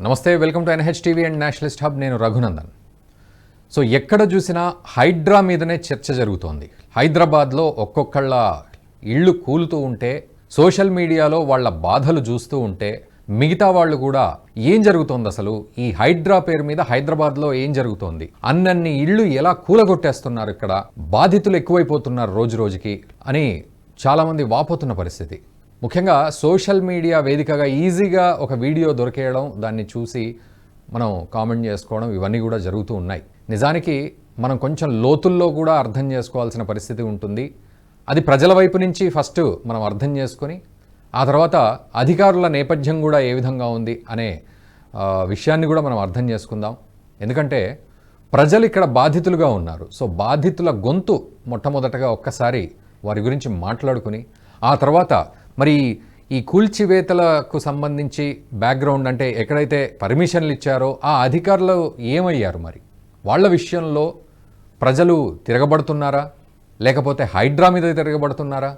నమస్తే, welcome to NHTV and Nationalist hub. నేను Raghunandan. So ఎక్కడ చూసినా హైడ్రా మీదనే చర్చ జరుగుతోంది. హైదరాబాద్లో ఒక్కొక్కళ్ళ ఇళ్ళు కూలుతూ ఉంటే, సోషల్ మీడియాలో వాళ్ళ బాధలు చూస్తూ ఉంటే, మిగతా వాళ్ళు కూడా ఏం జరుగుతోంది అసలు, ఈ హైడ్రా పేరు మీద హైదరాబాద్లో ఏం జరుగుతోంది, అన్నన్ని ఇళ్ళు ఎలా కూలగొట్టేస్తున్నారు, ఇక్కడ బాధితులు ఎక్కువైపోతున్నారు రోజు రోజుకి అని చాలామంది వాపోతున్న పరిస్థితి. ముఖ్యంగా సోషల్ మీడియా వేదికగా ఈజీగా ఒక వీడియో దొరికేయడం, దాన్ని చూసి మనం కామెంట్ చేసుకోవడం, ఇవన్నీ కూడా జరుగుతూ ఉన్నాయి. నిజానికి మనం కొంచెం లోతుల్లో కూడా అర్థం చేసుకోవాల్సిన పరిస్థితి ఉంటుంది. అది ప్రజల వైపు నుంచి ఫస్ట్ మనం అర్థం చేసుకొని, ఆ తర్వాత అధికారుల నేపథ్యం కూడా ఏ విధంగా ఉంది అనే విషయాన్ని కూడా మనం అర్థం చేసుకుందాం. ఎందుకంటే ప్రజలు ఇక్కడ బాధితులుగా ఉన్నారు. సో బాధితుల గొంతు మొట్టమొదటగా ఒక్కసారి వారి గురించి మాట్లాడుకుని, ఆ తర్వాత మరి ఈ కూల్చివేతలకు సంబంధించి బ్యాక్గ్రౌండ్, అంటే ఎక్కడైతే పర్మిషన్లు ఇచ్చారో ఆ అధికారులు ఏమయ్యారు, మరి వాళ్ళ విషయంలో ప్రజలు తిరగబడుతున్నారా, లేకపోతే హైడ్రా మీద తిరగబడుతున్నారా,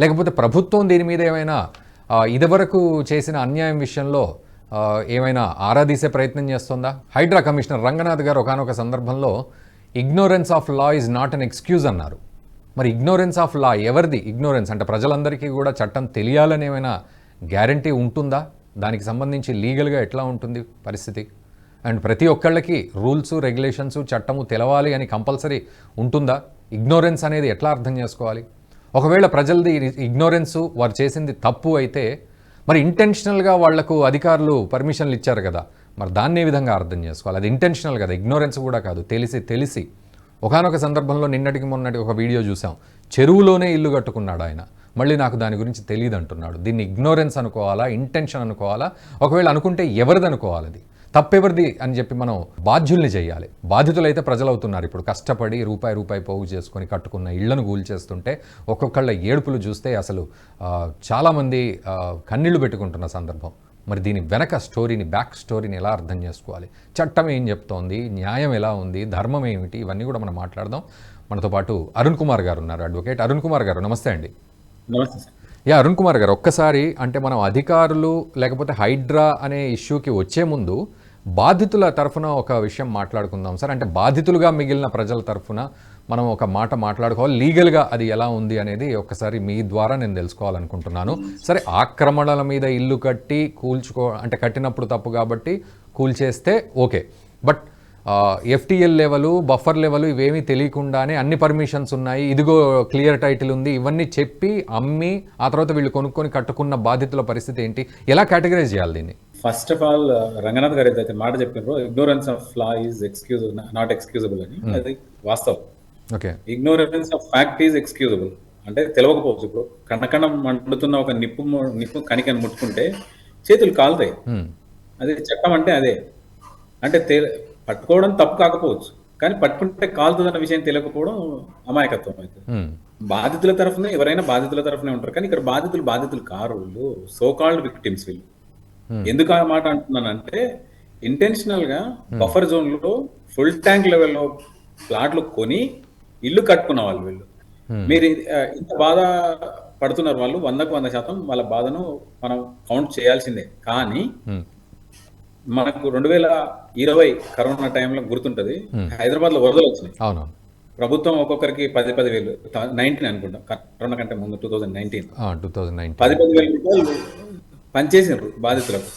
లేకపోతే ప్రభుత్వం దీని మీద ఏమైనా ఇదివరకు చేసిన అన్యాయం విషయంలో ఏమైనా ఆరాధీసే ప్రయత్నం చేస్తుందా? హైడ్రా కమిషనర్ రంగనాథ్ గారు ఒకానొక సందర్భంలో ignorance of law is not an excuse అన్నారు. మరి ఇగ్నోరెన్స్ ఆఫ్ లా ఎవరిది ఇగ్నోరెన్స్? అంటే ప్రజలందరికీ కూడా చట్టం తెలియాలని ఏమైనా గ్యారంటీ ఉంటుందా? దానికి సంబంధించి లీగల్గా ఎట్లా ఉంటుంది పరిస్థితి? అండ్ ప్రతి ఒక్కళ్ళకి రూల్స్, రెగ్యులేషన్స్, చట్టము తెలవాలి అని కంపల్సరీ ఉంటుందా? ఇగ్నోరెన్స్ అనేది ఎట్లా అర్థం చేసుకోవాలి? ఒకవేళ ప్రజలది ఇగ్నోరెన్సు, వారు చేసింది తప్పు అయితే మరి ఇంటెన్షనల్గా వాళ్లకు అధికారులు పర్మిషన్లు ఇచ్చారు కదా, మరి దాన్ని ఏ విధంగా అర్థం చేసుకోవాలి? అది ఇంటెన్షనల్ కదా, ఇగ్నోరెన్స్ కూడా కాదు, తెలిసి ఒకానొక సందర్భంలో నిన్నటికి మొన్నటి ఒక వీడియో చూసాం. చెరువులోనే ఇల్లు కట్టుకున్నాడు ఆయన, మళ్ళీ నాకు దాని గురించి తెలియదు అంటున్నాడు. దీన్ని ఇగ్నోరెన్స్ అనుకోవాలా, ఇంటెన్షన్ అనుకోవాలా? ఒకవేళ అనుకుంటే ఎవరిది అనుకోవాలి? అది తప్పెవరిది అని చెప్పి మనం బాధ్యుల్ని చేయాలి. బాధితులైతే ప్రజలు అవుతున్నారు. ఇప్పుడు కష్టపడి రూపాయి పోగు చేసుకొని కట్టుకున్న ఇళ్లను కూల్చేస్తుంటే ఒక్కొక్కళ్ళ ఏడుపులు చూస్తే అసలు చాలామంది కన్నీళ్లు పెట్టుకుంటున్న సందర్భం. మరి దీని వెనక స్టోరీని, బ్యాక్ స్టోరీని ఎలా అర్థం చేసుకోవాలి? చట్టం ఏం చెప్తోంది, న్యాయం ఎలా ఉంది, ధర్మం ఏమిటి, ఇవన్నీ కూడా మనం మాట్లాడదాం. మనతో పాటు అరుణ్ కుమార్ గారు ఉన్నారు, అడ్వకేట్. అరుణ్ కుమార్ గారు నమస్తే అండి. నమస్తే సార్. అరుణ్ కుమార్ గారు, ఒక్కసారి అంటే మనం అధికారులు లేకపోతే హైడ్రా అనే ఇష్యూకి వచ్చే ముందు బాధితుల తరఫున ఒక విషయం మాట్లాడుకుందాం సార్. అంటే బాధితులుగా మిగిలిన ప్రజల తరఫున మనం ఒక మాట మాట్లాడుకోవాలి. లీగల్గా అది ఎలా ఉంది అనేది ఒక్కసారి మీ ద్వారా నేను తెలుసుకోవాలనుకుంటున్నాను. సరే, ఆక్రమణల మీద ఇల్లు కట్టి అంటే కట్టినప్పుడు తప్పు కాబట్టి కూల్చేస్తే okay, but FTL level, buffer level ఇవేమీ తెలియకుండానే అన్ని పర్మిషన్స్ ఉన్నాయి, ఇదిగో క్లియర్ టైటిల్ ఉంది, ఇవన్నీ చెప్పి అమ్మి ఆ తర్వాత వీళ్ళు కొనుక్కొని కట్టుకున్న బాధితుల పరిస్థితి ఏంటి? ఎలా కేటగరైజ్ చేయాలి దీన్ని? ఫస్ట్ ఆఫ్ ఆల్ రంగనాథ్ గారు ఏదైతే మాట చెప్పారో, ignorance of law is not excusable అని, అది వాస్తవం. Okay, ignorance of fact is excusable. అంటే తెలియకపోవచ్చు. ఇప్పుడు కణకణం మండుతున్న ఒక నిప్పు కణికని ముట్టుకుంటే చేతులు కాలుతాయి. అదే చట్టం అంటే అదే. అంటే పట్టుకోవడం తప్పు కాకపోవచ్చు, కానీ పట్టుకుంటే కాలుతుందన్న విషయం తెలియకపోవడం అమాయకత్వం అవుతుంది. బాధితుల తరఫున ఎవరైనా బాధితుల తరఫునే ఉంటారు, కానీ ఇక్కడ బాధితులు కారు, వీళ్ళు సో కాల్డ్ విక్టిమ్స్. వీళ్ళు ఎందుకు ఆ మాట అంటున్నానంటే, ఇంటెన్షనల్ గా బఫర్ జోన్ లో ఫుల్ ట్యాంక్ లెవెల్లో ప్లాట్లు కొని ఇల్లు కట్టుకున్న వాళ్ళు వీళ్ళు. మీరు ఇంత బాధ పడుతున్నారు వాళ్ళు, 100% వాళ్ళ బాధను మనం కౌంట్ చేయాల్సిందే. కానీ మనకు 2020 కరోనా టైంలో గుర్తుంటది, హైదరాబాద్ లో వరదలు వచ్చినాయి. ప్రభుత్వం ఒక్కొక్కరికి 10,000 19 అనుకుంటా, కరోనా కంటే ముందు 2019 10,000 రూపాయలు పనిచేసినారు బాధితులకు.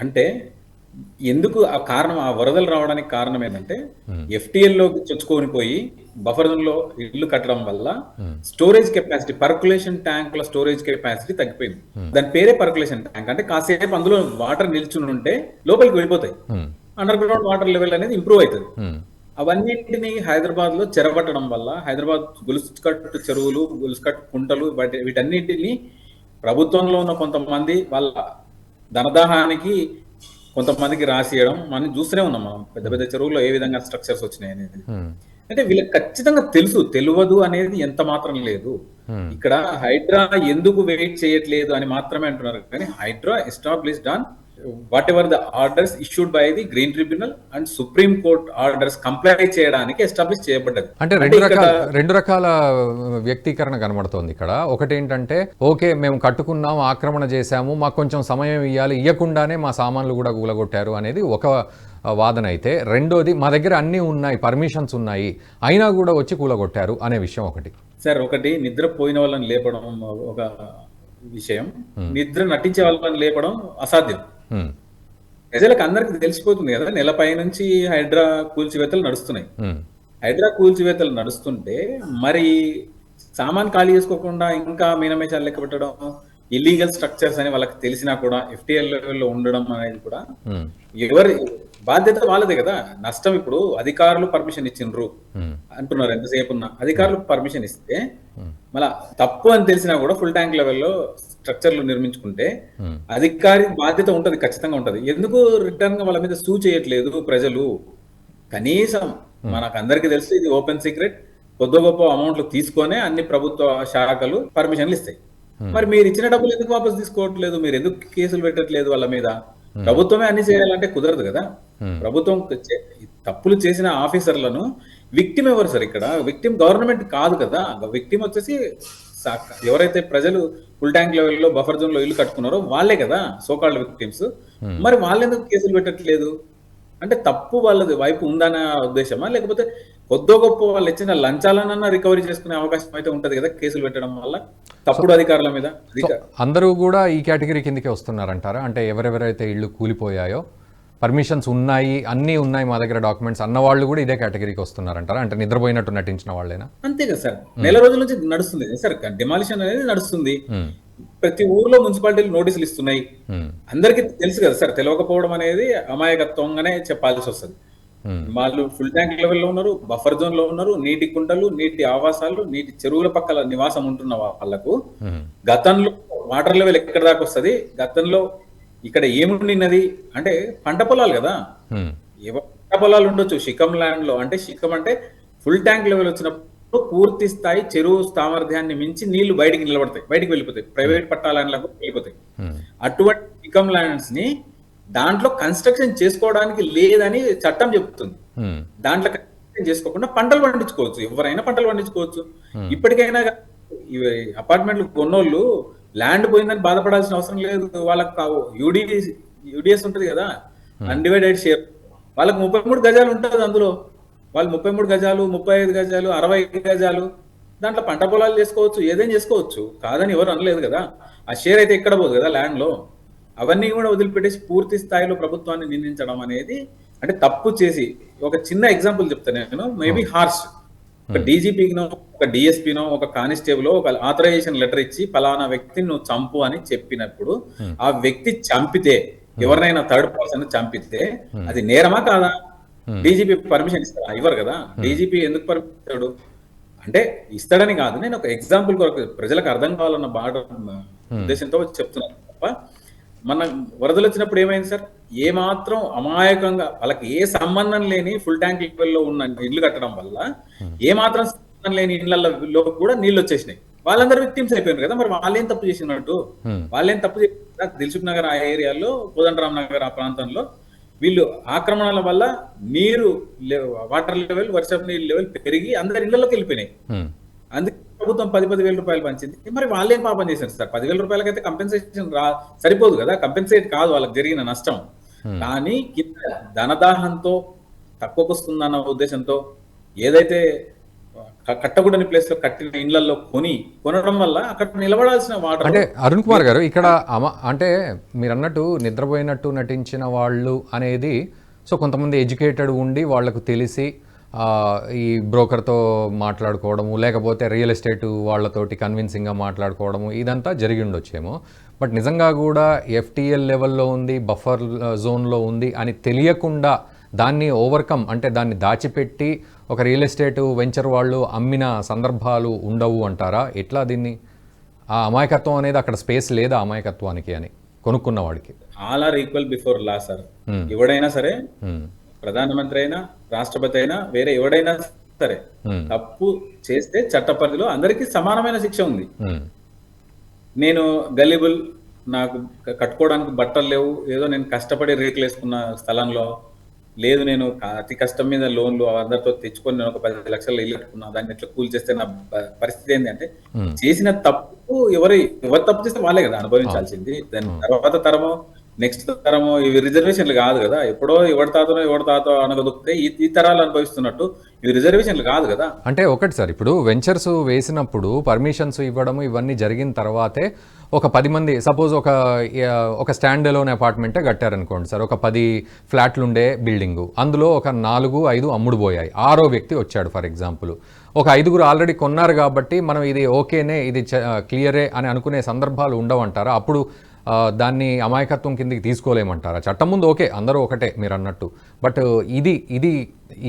అంటే ఎందుకు ఆ కారణం, ఆ వరదలు రావడానికి కారణం ఏంటంటే FTL లోకి చొచ్చుకొని పోయి బఫర్ జోన్ లో ఇల్లు కట్టడం వల్ల స్టోరేజ్ కెపాసిటీ, పర్కులేషన్ ట్యాంక్ లో స్టోరేజ్ కెపాసిటీ తగ్గిపోయింది. దాని పేరే పర్కులేషన్ ట్యాంక్. అంటే కాసేపు అందులో వాటర్ నిల్చుని ఉంటే లోపలికి వెళ్ళిపోతాయి, అండర్ గ్రౌండ్ వాటర్ లెవెల్ అనేది ఇంప్రూవ్ అవుతుంది. అవన్నింటినీ హైదరాబాద్ లో చెరబట్టడం వల్ల హైదరాబాద్ గొలుసుకట్టు చెరువులు, గొలుసుకట్టు కుంటలు, వీటన్నిటిని ప్రభుత్వంలో ఉన్న కొంతమంది వాళ్ళ ధనదాహానికి కొంతమందికి రాసియడం మనం చూస్తూనే ఉన్నాం. మనం పెద్ద పెద్ద చెరువుల్లో ఏ విధంగా స్ట్రక్చర్స్ వచ్చినాయి అనేది. అంటే వీళ్ళకి ఖచ్చితంగా తెలియదు అనేది ఎంత మాత్రం లేదు. ఇక్కడ హైడ్రా ఎందుకు వెయిట్ చేయట్లేదు అని మాత్రమే అంటున్నారు, కానీ Hydraa established on whatever the orders issued by the green tribunal and supreme court orders comply చేయడానికి ఎస్టాబ్లిష్ చేయబడ్డది. అంటే రెండు రకాల వ్యక్తీకరణ కనబడుతోంది ఇక్కడ. ఒకటి ఏంటంటే ఓకే మేము కట్టుకున్నాం, ఆక్రమణ చేశాము, మాకు కొంచెం సమయం ఇవ్వకుండానే మా సామాన్లు కూడా కూలగొట్టారు అనేది ఒక వాదన అయితే, రెండోది మా దగ్గర అన్నీ ఉన్నాయి, పర్మిషన్స్ ఉన్నాయి, అయినా కూడా వచ్చి కూలగొట్టారు అనే విషయం ఒకటి. సార్, ఒకటి నిద్రపోయిన వాళ్ళని లేపడం ఒక విషయం, నిద్ర నటించే వాళ్ళని లేపడం అసాధ్యం. ప్రజలకు అందరికి తెలిసిపోతుంది కదా, నెలపై నుంచి హైడ్రా కూల్చివేతలు నడుస్తున్నాయి. హైడ్రా కూల్చివేతలు నడుస్తుంటే మరి సామాన్ ఖాళీ చేసుకోకుండా ఇంకా మీనమేషాలు లెక్క పెట్టడం, ఇల్లీగల్ స్ట్రక్చర్స్ అని వాళ్ళకి తెలిసినా కూడా FTL లెవెల్లో ఉండడం అనేది కూడా ఎవరి బాధ్యత వాళ్ళదే కదా. నష్టం ఇప్పుడు అధికారులు పర్మిషన్ ఇచ్చిండ్రు అంటున్నారు, ఎంతసేపు ఉన్నా అధికారులు పర్మిషన్ ఇస్తే మళ్ళా తప్పు అని తెలిసినా కూడా ఫుల్ ట్యాంక్ లెవెల్లో స్ట్రక్చర్లు నిర్మించుకుంటే అధికారి బాధ్యత ఉంటది, ఖచ్చితంగా ఉంటది. ఎందుకు రిటర్న్ గా వాళ్ళ మీద సూ చేయట్లేదు ప్రజలు? కనీసం మనకు అందరికి తెలుసు, ఇది ఓపెన్ సీక్రెట్, కొద్ది గొప్ప అమౌంట్లు తీసుకొనే అన్ని ప్రభుత్వ శాఖలు పర్మిషన్లు ఇస్తాయి. మరి మీరు ఇచ్చిన డబ్బులు ఎందుకు వాపస్ తీసుకోవట్లేదు? మీరు ఎందుకు కేసులు పెట్టట్లేదు వాళ్ళ మీద? ప్రభుత్వమే అన్ని చేయాలంటే కుదరదు కదా. ప్రభుత్వం తప్పులు చేసిన ఆఫీసర్లను, విక్టిమ్ ఎవరు సార్ ఇక్కడ? విక్టిమ్ గవర్నమెంట్ కాదు కదా. విక్టిమ్ వచ్చేసి ఎవరైతే ప్రజలు ఫుల్ ట్యాంక్ లెవెల్లో బఫర్ జోన్ లో ఇల్లు కట్టుకున్నారో వాళ్ళే కదా సోకాల్డ్ విక్టిమ్స్. మరి వాళ్ళు ఎందుకు కేసులు పెట్టట్లేదు? అంటే తప్పు వాళ్ళది వైపు ఉందన్న ఉద్దేశమా, లేకపోతే కొద్దో గొప్ప వాళ్ళు ఇచ్చిన లంచాలనన్నా రికవరీ చేసుకునే అవకాశం అయితే ఉంటది కదా కేసులు పెట్టడం వల్ల తప్పుడు అధికారుల మీద? అందరూ కూడా ఈ కేటగిరీ కిందకే వస్తున్నారంటారా? అంటే ఎవరెవరైతే ఇళ్ళు కూలిపోయాయో, పర్మిషన్స్ ఉన్నాయి, అన్నీ ఉన్నాయి మా దగ్గర డాక్యుమెంట్స్ అన్న వాళ్ళు కూడా ఇదే కేటగిరీకి వస్తున్నారంటారా? అంటే నిద్రపోయినట్టు నటించిన వాళ్ళేనా? అంతే కదా సార్, నెల రోజుల నుంచి నడుస్తుంది సార్ డిమాలిషన్ అనేది నడుస్తుంది. ప్రతి ఊర్లో మున్సిపాలిటీలు నోటీసులు ఇస్తున్నాయి. అందరికీ తెలుసు కదా సార్, తెలియకపోవడం అనేది అమాయకత్వంగానే చెప్పాల్సి వస్తుంది. వాళ్ళు ఫుల్ ట్యాంక్ లెవెల్లో ఉన్నారు, బఫర్ జోన్ లో ఉన్నారు, నీటి కుంటలు, నీటి ఆవాసాలు, నీటి చెరువుల పక్కల నివాసం ఉంటున్న వాళ్ళకు గతంలో వాటర్ లెవెల్ ఎక్కడ దాకా వస్తుంది, గతంలో ఇక్కడ ఏముండినది అంటే పంట పొలాలు కదా. పంట పొలాలు ఉండొచ్చు శిఖం ల్యాండ్ లో, అంటే శిఖం అంటే ఫుల్ ట్యాంక్ లెవెల్ వచ్చినప్పుడు పూర్తి స్థాయి చెరువు సామర్థ్యాన్ని మించి నీళ్లు బయటికి వెళ్ళిపోతాయి, ప్రైవేట్ పట్టాలకు వెళ్ళిపోతాయి. అటువంటి శిఖం ల్యాండ్స్ ని దాంట్లో కన్స్ట్రక్షన్ చేసుకోవడానికి లేదని చట్టం చెప్తుంది. దాంట్లో కన్స్ట్రక్షన్ చేసుకోకుండా పంటలు పండించుకోవచ్చు, ఎవరైనా పంటలు పండించుకోవచ్చు. ఇప్పటికైనా అపార్ట్మెంట్లు కొన్నోళ్ళు ల్యాండ్ పోయిందని బాధపడాల్సిన అవసరం లేదు. వాళ్ళకి యూడిఎస్ ఉంటుంది కదా, అన్డివైడెడ్ షేర్, వాళ్ళకి 33 గజాలు ఉంటుంది. అందులో వాళ్ళు 33 గజాలు, 35 గజాలు, 60 గజాలు, దాంట్లో పంట పొలాలు చేసుకోవచ్చు, ఏదైనా చేసుకోవచ్చు, కాదని ఎవరు అనలేదు కదా. ఆ షేర్ అయితే ఎక్కడ పోదు కదా ల్యాండ్ లో. అవన్నీ కూడా వదిలిపెట్టేసి పూర్తి స్థాయిలో ప్రభుత్వాన్ని నిందించడం అనేది అంటే తప్పు చేసి. ఒక చిన్న ఎగ్జాంపుల్ చెప్తాను నేను, మేబీ హార్ష్. ఒక డీజీపీనో, ఒక డిఎస్పీనో, ఒక కానిస్టేబుల్ ఒక ఆథరైజేషన్ లెటర్ ఇచ్చి పలానా వ్యక్తిని నువ్వు చంపు అని చెప్పినప్పుడు ఆ వ్యక్తి చంపితే, ఎవరినైనా థర్డ్ పర్సన్ చంపితే అది నేరమా కాదా? డీజీపీ పర్మిషన్ ఇస్తారా? ఇవ్వరు కదా. డీజీపీ ఎందుకు పర్మిషన్ ఇస్తాడు? అంటే ఇస్తాడని కాదు, నేను ఒక ఎగ్జాంపుల్ కొరకు ప్రజలకు అర్థం కావాలన్న బాధ ఉద్దేశంతో చెప్తున్నాను తప్ప. మన వరదలు వచ్చినప్పుడు ఏమైంది సార్, ఏ మాత్రం అమాయకంగా వాళ్ళకి ఏ సంబంధం లేని ఫుల్ ట్యాంక్ లెవెల్లో ఉన్న ఇల్లు కట్టడం వల్ల ఏ మాత్రం సంబంధం లేని ఇళ్లలో కూడా నీళ్ళు వచ్చేసినాయి. వాళ్ళందరూ విక్టిమ్స్ అయిపోయినారు కదా. మరి వాళ్ళేం తప్పు చేసినట్టు? వాళ్ళేం తప్పు చేసిన దిల్సుఖ్ నగర్ ఆ ఏరియాలో, కోదండరామ్ నగర్ ఆ ప్రాంతంలో వీళ్ళు ఆక్రమణల వల్ల నీరు వాటర్ లెవెల్, వర్షపు నీళ్ళ లెవెల్ పెరిగి అందరి ఇళ్లలోకి వెళ్ళిపోయినాయి. అందుకే ప్రభుత్వం 10,000 రూపాయలు పంచింది. మరి వాళ్ళేం పాపం చేశారు సార్? 10,000 రూపాయలకైతే కంపెన్సేషన్ సరిపోదు కదా, కంపెన్సేట్ కాదు వాళ్ళకి జరిగిన నష్టం. కానీ కింద ధనదాహంతో తక్కువకొస్తుందన్న ఉద్దేశంతో ఏదైతే కట్టకూడని ప్లేస్ లో కట్టిన ఇళ్లలో కొనడం వల్ల అక్కడ నిలబడాల్సిన వాటర్. అంటే అరుణ్ కుమార్ గారు ఇక్కడ అంటే మీరు అన్నట్టు నిద్రపోయినట్టు నటించిన వాళ్ళు అనేది, సో కొంతమంది ఎడ్యుకేటెడ్ ఉండి వాళ్లకు తెలిసి ఈ బ్రోకర్తో మాట్లాడుకోవడము, లేకపోతే రియల్ ఎస్టేట్ వాళ్ళతోటి కన్విన్సింగ్గా మాట్లాడుకోవడము, ఇదంతా జరిగి ఉండొచ్చేమో. బట్ నిజంగా కూడా FTL లెవెల్లో ఉంది, బఫర్ జోన్లో ఉంది అని తెలియకుండా దాన్ని ఓవర్కమ్, అంటే దాన్ని దాచిపెట్టి ఒక రియల్ ఎస్టేట్ వెంచర్ వాళ్ళు అమ్మిన సందర్భాలు ఉండవు అంటారా? ఎట్లా దీన్ని, ఆ అమాయకత్వం అనేది అక్కడ స్పేస్ లేదా అమాయకత్వానికి అని కొనుక్కున్న వాడికి? All are equal before law sir. ఎవడైనా సరే, ప్రధానమంత్రి అయినా, రాష్ట్రపతి అయినా, వేరే ఎవడైనా సరే తప్పు చేస్తే చట్ట పరిధిలో అందరికీ సమానమైన శిక్ష ఉంది. నేను గలిబుల్, నాకు కట్టుకోవడానికి బట్టలు లేవు, ఏదో నేను కష్టపడి రేకులు వేసుకున్న స్థలంలో, లేదు నేను అతి కష్టం మీద లోన్లు అందరితో తెచ్చుకొని నేను ఒక 10 లక్షలు ఇల్లు కట్టుకున్నా, దాన్ని ఎట్లా కూల్ చేస్తే నా పరిస్థితి ఏంటి అంటే, చేసిన తప్పు ఎవరు తప్పు చేస్తే వాళ్ళే కదా అనుభవించాల్సింది. దాని తర్వాత తరము, నెక్స్ట్ తరము ఇవి రిజర్వేషన్లు కాదు కదా, ఎప్పుడో ఎవరి తాతో అనగదొక్కితే ఈ తరాలు అనుభవిస్తున్నట్టు ఇవి రిజర్వేషన్లు కాదు కదా. అంటే ఒకటి సార్, ఇప్పుడు వెంచర్స్ వేసినప్పుడు పర్మిషన్స్ ఇవ్వడం ఇవన్నీ జరిగిన తర్వాతే ఒక 10 మంది సపోజ్ ఒక స్టాండ్ అలోన్ అపార్ట్మెంటే కట్టారనుకోండి సార్, ఒక 10 ఫ్లాట్లు ఉండే బిల్డింగు, అందులో ఒక 4-5 అమ్ముడు పోయాయి, 6వ వ్యక్తి వచ్చాడు ఫర్ ఎగ్జాంపుల్, ఒక 5గురు ఆల్రెడీ కొన్నారు కాబట్టి మనం ఇది ఓకేనే, ఇది క్లియరే అని అనుకునే సందర్భాలు ఉండవంటారా? అప్పుడు దాన్ని అమాయకత్వం కిందకి తీసుకోలేమంటారా? చట్టం ముందు ఓకే, అందరూ ఒకటే మీరు అన్నట్టు, బట్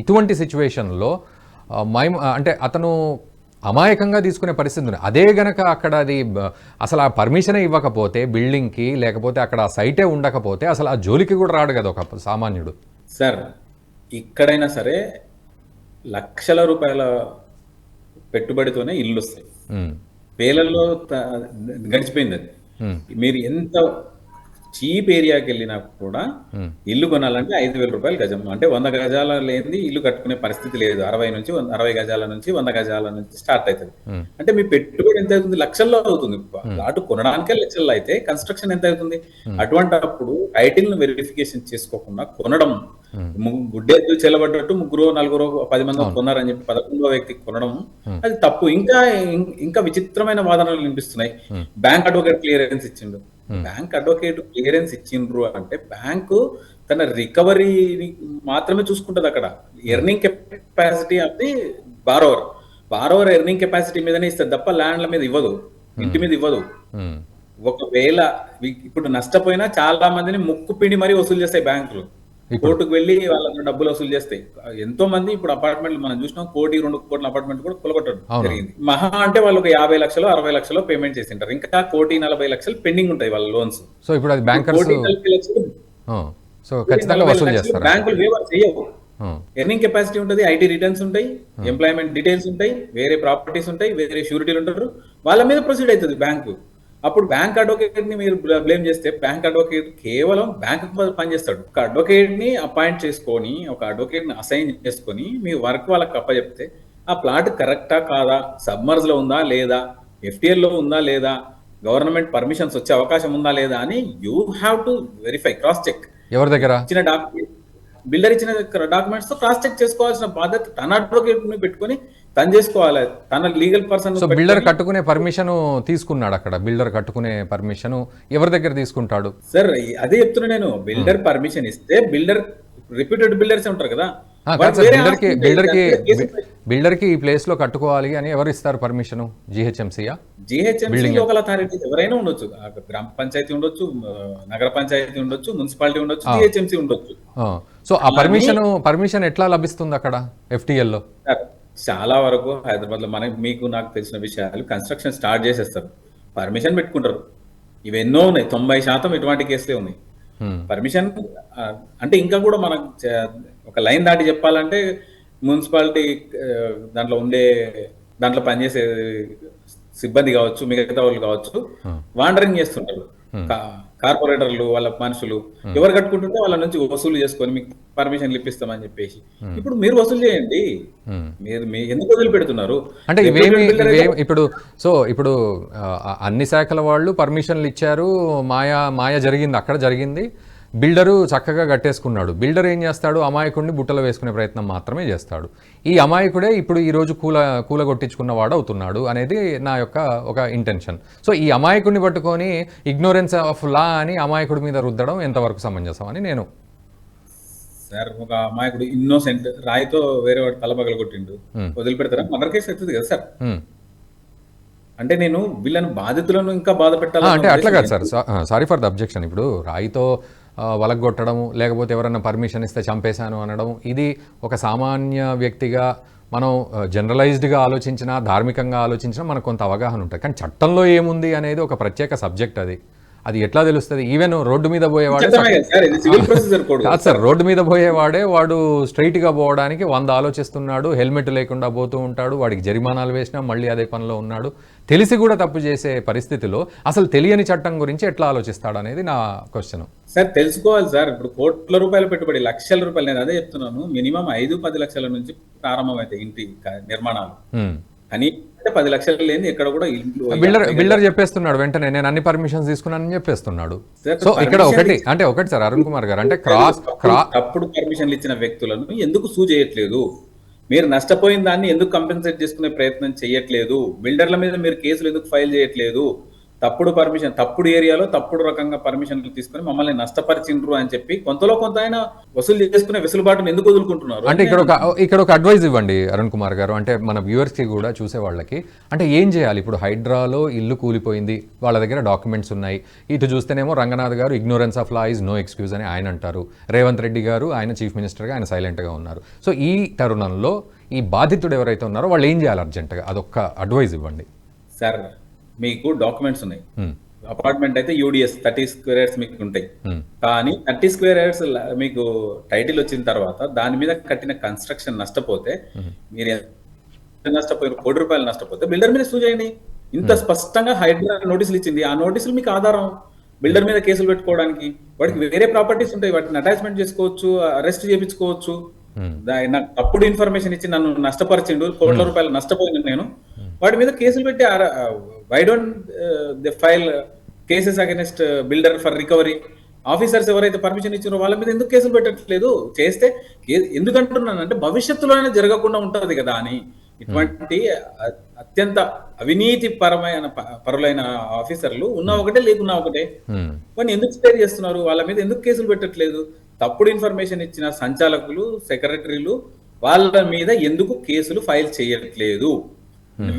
ఇటువంటి సిచ్యువేషన్లో అంటే అతను అమాయకంగా తీసుకునే పరిస్థితి ఉంది. అదే గనక అక్కడ అది అసలు ఆ పర్మిషనే ఇవ్వకపోతే బిల్డింగ్కి, లేకపోతే అక్కడ ఆ సైటే ఉండకపోతే అసలు ఆ జోలికి కూడా రాడు కదా ఒక సామాన్యుడు. సార్ ఇక్కడైనా సరే లక్షల రూపాయల పెట్టుబడితోనే ఇల్లు వస్తాయి, వేలల్లో గడిచిపోయింది అది. మీరు ఎంత చీప్ ఏరియాకి వెళ్ళినా కూడా ఇల్లు కొనాలంటే 5,000 రూపాయలు గజం, అంటే 100 గజాల లేనిది ఇల్లు కట్టుకునే పరిస్థితి లేదు. 60 గజాల నుంచి 100 గజాల నుంచి స్టార్ట్ అవుతుంది. అంటే మీ పెట్టుబడి ఎంత అవుతుంది? లక్షల్లో అవుతుంది. ప్లాట్ కొనడానికే లక్షల్లో అయితే కన్స్ట్రక్షన్ ఎంత అవుతుంది? అటువంటిప్పుడు టైటిల్ ను వెరిఫికేషన్ చేసుకోకుండా కొనడం, గుడ్డెద్దు చెలబడ్డట్టు 3-4 10 మంది కొన్నారని చెప్పి 11వ వ్యక్తి కొనడం అది తప్పు. ఇంకా విచిత్రమైన వాదనలు వినిపిస్తున్నాయి. బ్యాంక్ అడ్వకేట్ క్లియరెన్స్ ఇచ్చిండు. బ్యాంక్ అడ్వకేట్ క్లియరెన్స్ ఇచ్చిండ్రు అంటే బ్యాంకు తన రికవరీ మాత్రమే చూసుకుంటది. అక్కడ earning capacity of the borrower earning capacity మీదనే ఇస్తుంది తప్ప ల్యాండ్ల మీద ఇవ్వదు, ఇంటి మీద ఇవ్వదు. ఒకవేళ ఇప్పుడు నష్టపోయినా చాలా మందిని ముక్కు పిండి మరీ వసూలు చేస్తాయి బ్యాంకులు, కోర్టుకు వెళ్ళి వాళ్ళ డబ్బులు వసూలు చేస్తాయి. ఎంతో మంది ఇప్పుడు అపార్ట్మెంట్లు మనం చూసినాం, 1-2 కోట్ల అపార్ట్మెంట్ కూడా కొలగొట్టడం జరిగింది. మహా అంటే వాళ్ళు ఒక 50 లక్షలు 60 లక్షలు పేమెంట్ చేసింటారు, ఇంకా 1,40 లక్షలు పెండింగ్ ఉంటాయి వాళ్ళ లోన్స్. సో ఇప్పుడు అది బ్యాంకర్స్ బ్యాంకులు వేవర్ చేయవు. ఎర్నింగ్ కెపాసిటీ ఉంటుంది, ఐటీ రిటర్న్స్ ఉంటాయి, ఎంప్లాయ్మెంట్ డీటెయిల్స్ ఉంటాయి, వేరే ప్రాపర్టీస్ ఉంటాయి, వేరే షూరిటీలు ఉంటారు, వాళ్ళ మీద ప్రొసీడ్ అవుతుంది బ్యాంకు. అప్పుడు బ్యాంక్ అడ్వకేట్ ని మీరు బ్లేమ్ చేస్తే బ్యాంక్ అడ్వకేట్ కేవలం బ్యాంక్ పనిచేస్తాడు. ఒక అడ్వకేట్ ని అపాయింట్ చేసుకొని, ఒక అడ్వకేట్ ని అసైన్ చేసుకొని మీ వర్క్ వాళ్ళకి అప్పచెప్తే ఆ ప్లాట్ కరెక్టా కాదా, సబ్మర్జ్ లో ఉందా లేదా, ఎఫ్టీఎల్ లో ఉందా లేదా, గవర్నమెంట్ పర్మిషన్స్ వచ్చే అవకాశం ఉందా లేదా అని you have to verify, cross check. ఎవరి దగ్గర ఇచ్చిన బిల్డర్ ఇచ్చిన డాక్యుమెంట్స్ తో క్రాస్ చెక్ చేసుకోవాల్సిన బాధ్యత తన అడ్వకేట్ ని పెట్టుకొని తను చేసుకోవాలి, తన లీగల్ పర్సన్. సో బిల్డర్ కట్టుకునే పర్మిషన్ తీసుకున్నాడు, అక్కడ బిల్డర్ కట్టుకునే పర్మిషన్ ఎవరి దగ్గర తీసుకుంటాడు సార్? అదే చెప్తున్నా నేను, బిల్డర్ పర్మిషన్ ఇస్తే బిల్డర్ రిప్యూటెడ్ బిల్డర్స్ ఉంటారు కదా, బిల్డర్ కి ఈ ప్లేస్ లో కట్టుకోవాలి అని ఎవరు ఇస్తారు పర్మిషన్? జిహెచ్ఎంసీయా? జిహెచ్ఎంసీ లోకల్ అథారిటీ ఎవరైనా ఉండొచ్చు, గ్రామ పంచాయతీ ఉండొచ్చు, నగర పంచాయతీ ఉండొచ్చు, మున్సిపాలిటీ ఉండొచ్చు, జిహెచ్ఎంసీ ఉండొచ్చు. సో ఆ పర్మిషన్ ఎట్లా లభిస్తుంది అక్కడ ఎఫ్టీఎల్ లో? చాలా వరకు హైదరాబాద్ లో మీకు నాకు తెలిసిన విషయాలు, కన్స్ట్రక్షన్ స్టార్ట్ చేసేస్తారు, పర్మిషన్ పెట్టుకుంటారు. ఇవెన్నో ఉన్నాయి, 90% ఇటువంటి కేసులే ఉన్నాయి. పర్మిషన్ అంటే ఇంకా కూడా మనకు ఒక లైన్ దాటి చెప్పాలంటే మున్సిపాలిటీ దాంట్లో పనిచేసే సిబ్బంది కావచ్చు, మిగతా వాళ్ళు కావచ్చు, వాండరింగ్ చేస్తుంటారు. కార్పొరేటర్లు వాళ్ళ మనుషులు ఎవరు కట్టుకుంటుంటే వాళ్ళ నుంచి వసూలు చేసుకొని మీకు పర్మిషన్లు ఇప్పిస్తామని చెప్పేసి, ఇప్పుడు మీరు వసూలు చేయండి, మీరు ఎందుకు వదిలి పెడుతున్నారు అంటే ఇప్పుడు అన్ని శాఖల వాళ్ళు పర్మిషన్లు ఇచ్చారు, మాయ జరిగింది, అక్కడ జరిగింది, బిల్డరు చక్కగా కట్టేసుకున్నాడు. బిల్డర్ ఏం చేస్తాడు? అమాయకుడిని బుట్టలో వేసుకునే ప్రయత్నం మాత్రమే చేస్తాడు. ఈ అమాయకుడే ఇప్పుడు ఈరోజు కూలగొట్టించుకున్న వాడు అవుతున్నాడు అనేది నా యొక్క ఒక ఇంటెన్షన్. సో ఈ అమాయకుడిని పట్టుకొని ఇగ్నోరెన్స్ ఆఫ్ లా అని అమాయకుడి మీద రుద్దడం ఎంతవరకు సమంజసం అని నేను. సార్ ఒక అమాయకుడు ఇన్నోసెంట్ రాయితో వేరే వాడు తలపగలు కొట్టిండు, వదిలిపెడతారా? మర్డర్ కేసు అవుతుంది కదా సార్. అంటే నేను వీళ్ళని బాధితులను ఇంకా బాధ పెట్టాలి అంటే అట్లా కాదు sir, sorry for the objection. ఇప్పుడు రాయితో వలగొట్టడము, లేకపోతే ఎవరన్నా పర్మిషన్ ఇస్తే చంపేశాను అనడం, ఇది ఒక సామాన్య వ్యక్తిగా మనం జనరలైజ్డ్గా ఆలోచించినా, ధార్మికంగా ఆలోచించినా మనకు కొంత అవగాహన ఉంటుంది. కానీ చట్టంలో ఏముంది అనేది ఒక ప్రత్యేక సబ్జెక్ట్ అది. అది ఎట్లా తెలుస్తుంది? ఈవెన్ రోడ్డు మీద పోయేవాడే చట్టమే కదా సార్, ఇది సివిల్ ప్రొసీజర్ కోడ్. కాదు సార్, రోడ్డు మీద పోయేవాడే వాడు స్ట్రైట్గా పోవడానికి 100 ఆలోచిస్తున్నాడు, హెల్మెట్ లేకుండా పోతూ ఉంటాడు, వాడికి జరిమానాలు వేసినా మళ్ళీ అదే పనిలో ఉన్నాడు, తెలిసి కూడా తప్పు చేసే పరిస్థితిలో అసలు తెలియని చట్టం గురించి ఎట్లా ఆలోచిస్తాడు అనేది నా క్వశ్చన్. సార్ తెలుసుకోవాలి సార్, ఇప్పుడు కోట్ల రూపాయల పెట్టుబడి, లక్షల రూపాయలు, నేను అదే చెప్తున్నాను, మినిమం 5-10 లక్షల నుంచి ప్రారంభమవుతాయి ఇంటి నిర్మాణాలు. అని అంటే 10 లక్షలు లేని ఎక్కడ కూడా ఇల్లు బిల్డర్ చెప్పేస్తున్నాడు వెంటనే, నేను అన్ని పర్మిషన్స్ తీసుకున్నానని చెప్పేస్తున్నాడు. సో ఇక్కడ ఒకటి సార్ అరుణ్ కుమార్ గారు, అంటే తప్పుడు పర్మిషన్లు ఇచ్చిన వ్యక్తులను ఎందుకు సూ చేయట్లేదు? మీరు నష్టపోయిన దాన్ని ఎందుకు కంపెన్సేట్ చేసుకునే ప్రయత్నం చేయట్లేదు? బిల్డర్ల మీద మీరు కేసులు ఎందుకు ఫైల్ చేయట్లేదు? తప్పుడు పర్మిషన్, తప్పుడు ఏరియాలో తప్పుడు రకంగా పర్మిషన్లు తీసుకుని మమ్మల్ని నష్టపరిచిండ్రు అని చెప్పి కొంతలో కొంత ఆయన వసూలు చేసుకునే వెసులుబాటును ఎందుకు వదులుకుంటున్నారు? అంటే ఇక్కడ ఒక అడ్వైజ్ ఇవ్వండి అరుణ్ కుమార్ గారు, అంటే మన వ్యూవర్స్ కి కూడా చూసే వాళ్ళకి, అంటే ఏం చేయాలి? ఇప్పుడు హైడ్రాలో ఇల్లు కూలిపోయింది, వాళ్ళ దగ్గర డాక్యుమెంట్స్ ఉన్నాయి, ఇటు చూస్తేనేమో రంగనాథ్ గారు ignorance of law is no excuse అని ఆయన అంటారు, రేవంత్ రెడ్డి గారు ఆయన చీఫ్ మినిస్టర్గా ఆయన సైలెంట్గా ఉన్నారు. సో ఈ తరుణంలో ఈ బాధితుడు ఎవరైతే ఉన్నారో వాళ్ళు ఏం చేయాలి అర్జెంటుగా? అదొక్క అడ్వైజ్ ఇవ్వండి సార్. మీకు డాక్యుమెంట్స్ ఉన్నాయి, అపార్ట్మెంట్ అయితే యూడిఎస్ 30 స్క్వేర్ యార్డ్స్ మీకు ఉంటాయి, కానీ 30 స్క్వేర్ యార్డ్స్ మీకు టైటిల్ వచ్చిన తర్వాత దాని మీద కట్టిన కన్స్ట్రక్షన్ నష్టపోతే, మీరు నష్టపోయారు, ₹1 నష్టపోతే బిల్డర్ మీద సూ చేయండి. ఇంత స్పష్టంగా హైడ్రా నోటీసులు ఇచ్చింది, ఆ నోటీసులు మీకు ఆధారం బిల్డర్ మీద కేసులు పెట్టుకోవడానికి. వాడికి వేరే ప్రాపర్టీస్ ఉంటాయి, వాటిని అటాచ్మెంట్ చేసుకోవచ్చు, అరెస్ట్ చేయించుకోవచ్చు. నాకు తప్పుడు ఇన్ఫర్మేషన్ ఇచ్చి నన్ను నష్టపరిచిండు, ₹1 నష్టపోయిన నేను, వాడి మీద కేసులు పెట్టి why don't they file cases against builder for recovery? Officers ఎవరైతే పర్మిషన్ ఇచ్చారో వాళ్ళ మీద ఎందుకు కేసులు పెట్టట్లేదు? చేస్తే ఎందుకంటున్నానంటే భవిష్యత్తులోనే జరగకుండా ఉంటది కదా అని. ఇటువంటి అత్యంత అవినీతి పరులైన ఆఫీసర్లు ఉన్నా ఒకటే లేకున్నా ఒకటే, వాడిని ఎందుకు స్పేర్ చేస్తున్నారు? వాళ్ళ మీద ఎందుకు కేసులు పెట్టట్లేదు? తప్పుడు ఇన్ఫర్మేషన్ ఇచ్చిన సంచాలకులు, సెక్రటరీలు వాళ్ళ మీద ఎందుకు కేసులు ఫైల్ చేయట్లేదు?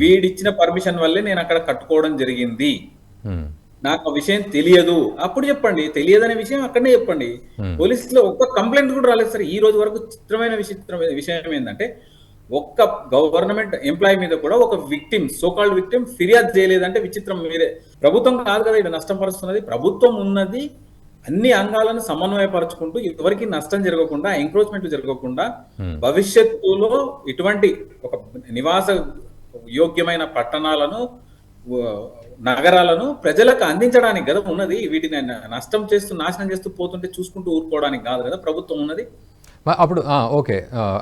వీడిచ్చిన పర్మిషన్ వల్లే నేను అక్కడ కట్టుకోవడం జరిగింది, నాకు ఆ విషయం తెలియదు, అప్పుడు చెప్పండి. తెలియదనే విషయం అక్కడనే చెప్పండి. పోలీసులో ఒక్క కంప్లైంట్ కూడా రాలేదు సార్ ఈ రోజు వరకు. విచిత్రమైన విషయం ఏంటంటే, ఒక్క గవర్నమెంట్ ఎంప్లాయీ మీద కూడా ఒక విక్టిమ్, సోకాల్డ్ విక్టిమ్ ఫిర్యాదు చేయలేదంటే విచిత్రం. మీరే ప్రభుత్వం కాదు కదా ఇక్కడ నష్టపరుస్తున్నది, ప్రభుత్వం ఉన్నది అన్ని అంగాలను సమన్వయపరచుకుంటూ ఎవరికి నష్టం జరగకుండా, ఎంక్రోచ్మెంట్ జరగకుండా, భవిష్యత్తులో ఇటువంటి ఒక నివాస యోగ్యమైన పట్టణాలను, నగరాలను ప్రజలకు అందించడానికి కదా ఉన్నది. వీటిని నష్టం చేస్తూ, నాశనం చేస్తూ పోతుంటే చూసుకుంటూ ఊరుకోవడానికి కాదు కదా ప్రభుత్వం ఉన్నది. అప్పుడు ఓకే